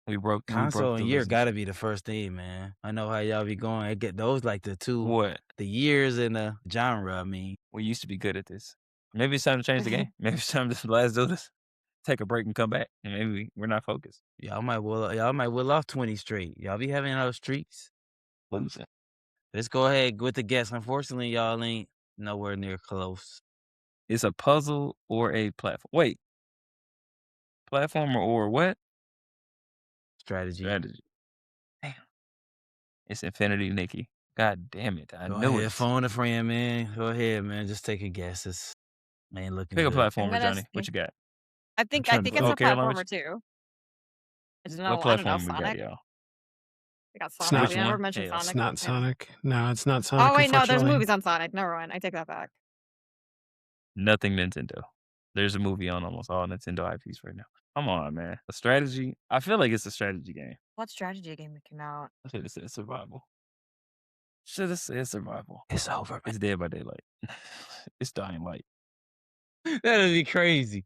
We broke Console the and year losing gotta streak. be the first thing, man. I know how y'all be going. I get those like the two, What? the years and the genre. I mean, We used to be good at this. Maybe it's time to change the game. Maybe it's time to let's do this. Take a break and come back. And maybe we're not focused. y'all might will off 20 straight. Y'all be having those streaks. Losing. Let's go ahead with the guess. Unfortunately, y'all ain't nowhere near close. It's a puzzle or a platform. Wait. Platformer or what? Strategy. Strategy. Damn. It's Infinity Nikki. God damn it. I Go knew ahead, it. phone a friend, man. Go ahead, man. Just take a guess. It's ain't looking Pick a good. platformer, gonna Johnny. see. What you got? I think trying to it's Oh, a Caroline, platformer too. I don't what know. I don't know. platform we got, Sonic. y'all? We got It's Sonic. not We never one? mentioned Hell. It's Sonic. not Yeah. Sonic. No, it's not Sonic. Oh wait, no. There's unfortunately. movies on Sonic. Never mind. I take that back. Nothing Nintendo. There's a movie on almost all Nintendo IPs right now. Come on, man. A strategy? I feel like it's a strategy game. What strategy game that came out? I should have said survival. Should have said survival. It's over, man. It's Dead by Daylight. It's Dying Light. That'd be crazy.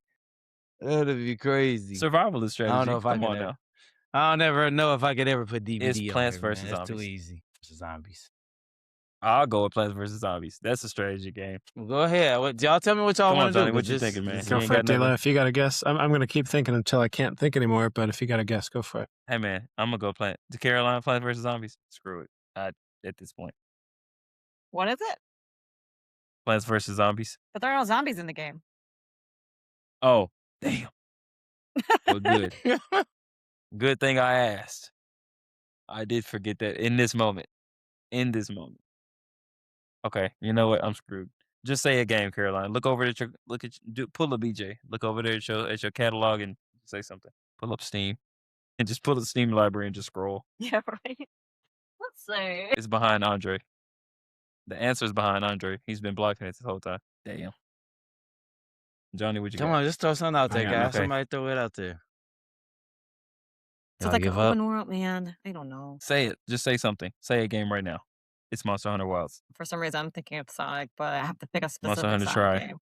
That'd be crazy. Survival is I don't strategy. know if I Come could on ever. now. I don't ever know if I could ever put It's DVD on Plants there, man. vs. That's too Zombies. easy. Zombies. I'll go with Plants vs. Zombies. That's a strategy game. Well, go ahead. Y'all tell me what y'all Come on, want to do. Johnny. 'cause What you this- thinking, man? this- Go You ain't for it, got nothing? Dila. If you got a guess, I'm going to keep thinking until I can't think anymore. But if you got a guess, go for it. Hey, man. I'm going to go Plants vs. Zombies. Screw it. At this point. What is it? Plants vs. Zombies. But there are no zombies in the game. Oh, damn. Well, good. Good thing I asked. I did forget that in this moment. Okay, you know what? I'm screwed. Just say a game, Caroline. Pull a BJ. Look over there at your catalog and say something. Pull up Steam and just pull the Steam library and just scroll. Yeah, right. Let's see. It's behind Andre. The answer is behind Andre. He's been blocking it this whole time. Damn. Johnny, what you Come got? on, just throw something out there, I got guys. nothing. Somebody throw it out there. It's Y'all like an give up? open world, man. I don't know. Say it. Just say something. Say a game right now. It's Monster Hunter Wilds. For some reason, I'm thinking of Sonic, but I have to pick a specific Monster Hunter Sonic Try. game.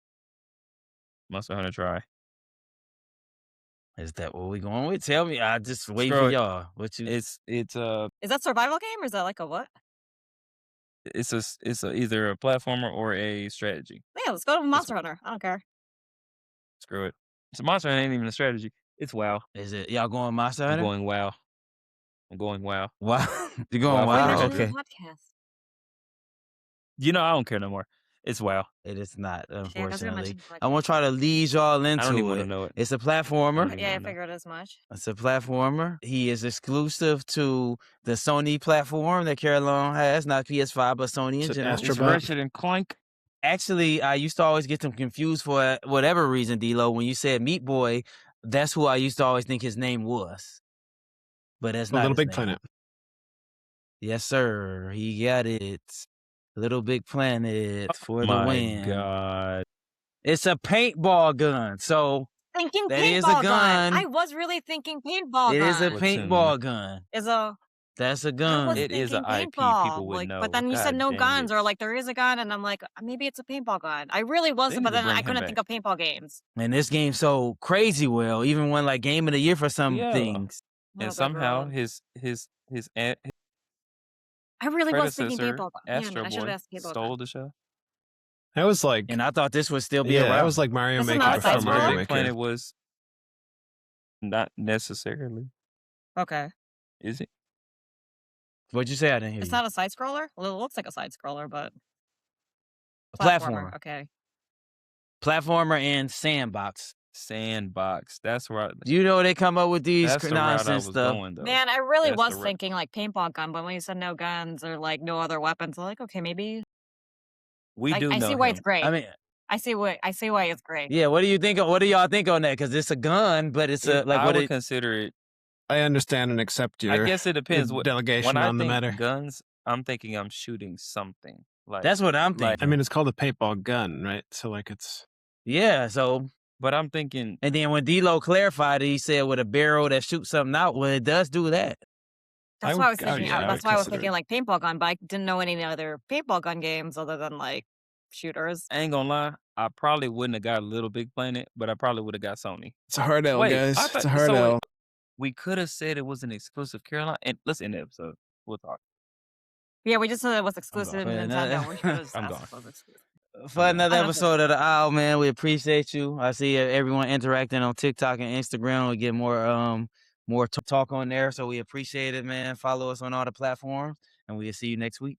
Monster Hunter Try. Is that what we going with? Tell me. I just wait Screw for it. y'all. What you? It's Is that survival game or is that like a what? either a platformer or a strategy. Yeah, let's go to Monster Hunter. I don't care. Screw it. So Monster Hunter ain't even a strategy. It's WoW. Is it y'all going Monster I'm Hunter? going WoW. Wow. You going Wow, wow? Hunter. We're doing Okay. a podcast. You know, I don't care no more. It's WoW. It is not, Yeah, I was gonna unfortunately. mention like, I want to try to lead y'all I don't even into want to it. know it. It's a I don't platformer. even yeah, I wanna know. figured as much. It's a platformer. He is exclusive to the Sony platform that Caroline has, not PS5, but Sony in Is it general. Astro It's Bot? Ratchet and Clank. Actually, I used to always get them confused for whatever reason, D-Lo. When you said Meat Boy, that's who I used to always think his name was. But that's A not Little his Big name. Planet. Yes, sir. He got it. Little Big Planet for the My win. God. It's a paintball gun. So Thinking that is a paintball gun. I was really thinking paintball It gun. is a Platoon. paintball gun. Is a That's a I was gun. It is a thinking IP paintball. people would Like, know. but then you said God no dang guns, it. or like there is a gun, and I'm like, maybe it's a paintball gun. I really was, They but need to then bring I him couldn't back. think of paintball games. And this game so crazy well, even won like Game of the Year for some Yeah. things. Oh, And good somehow God. his I really was thinking predecessor, paintball gun. Damn Astro it, I should have Boy, asked paintball stole gun. the show. That was like, And I thought this would still be yeah, around. that was like Mario This is Maker not a before side Mario scroller? Big Maker. Planet was not necessarily. Okay, Is it? What'd you say? I didn't hear it's you. not a side scroller. Well, it looks like a side scroller, but Platformer. Okay, Platformer and sandbox. Sandbox. That's where You know they come up with these that's the route I nonsense was stuff. going though. man, I really That's was the route. thinking like paintball gun, but when you said no guns or like no other weapons, I'm like, okay, maybe We do I know see why him. it's great. I mean, I see why it's great. yeah. What do you think? What do y'all think on that? Because it's a gun, but it's a like I what would it. consider it. I understand and accept I your guess it depends. delegation When I on the think matter. guns, I'm thinking I'm shooting something. Like That's what I'm like- thinking. I mean, it's called a paintball gun, right? So like it's Yeah. So, but I'm thinking and then when D-Lo clarified it, he said with a barrel that shoots something out. Well, it does do that. That's I why I would- was thinking. yeah, I That's would why I was consider thinking it. like paintball gun, but I didn't know any other paintball gun games other than like shooters. I ain't gonna lie. I probably wouldn't have got Little Big Planet, but I probably would have got Sony. It's a hard L, Wait, guys. I It's thought a hard so. L. We could have said it was an exclusive Carolina. And let's end the episode. We'll talk. Yeah, we just said it was I'm exclusive gone. to Man, Nintendo. We should have just I'm asked gone. if it was exclusive. for I'm gone. another I don't think episode of the Owl, man, we appreciate you. I see everyone interacting on TikTok and Instagram. We get more talk on there, so we appreciate it, man. Follow us on all the platforms, and we'll see you next week.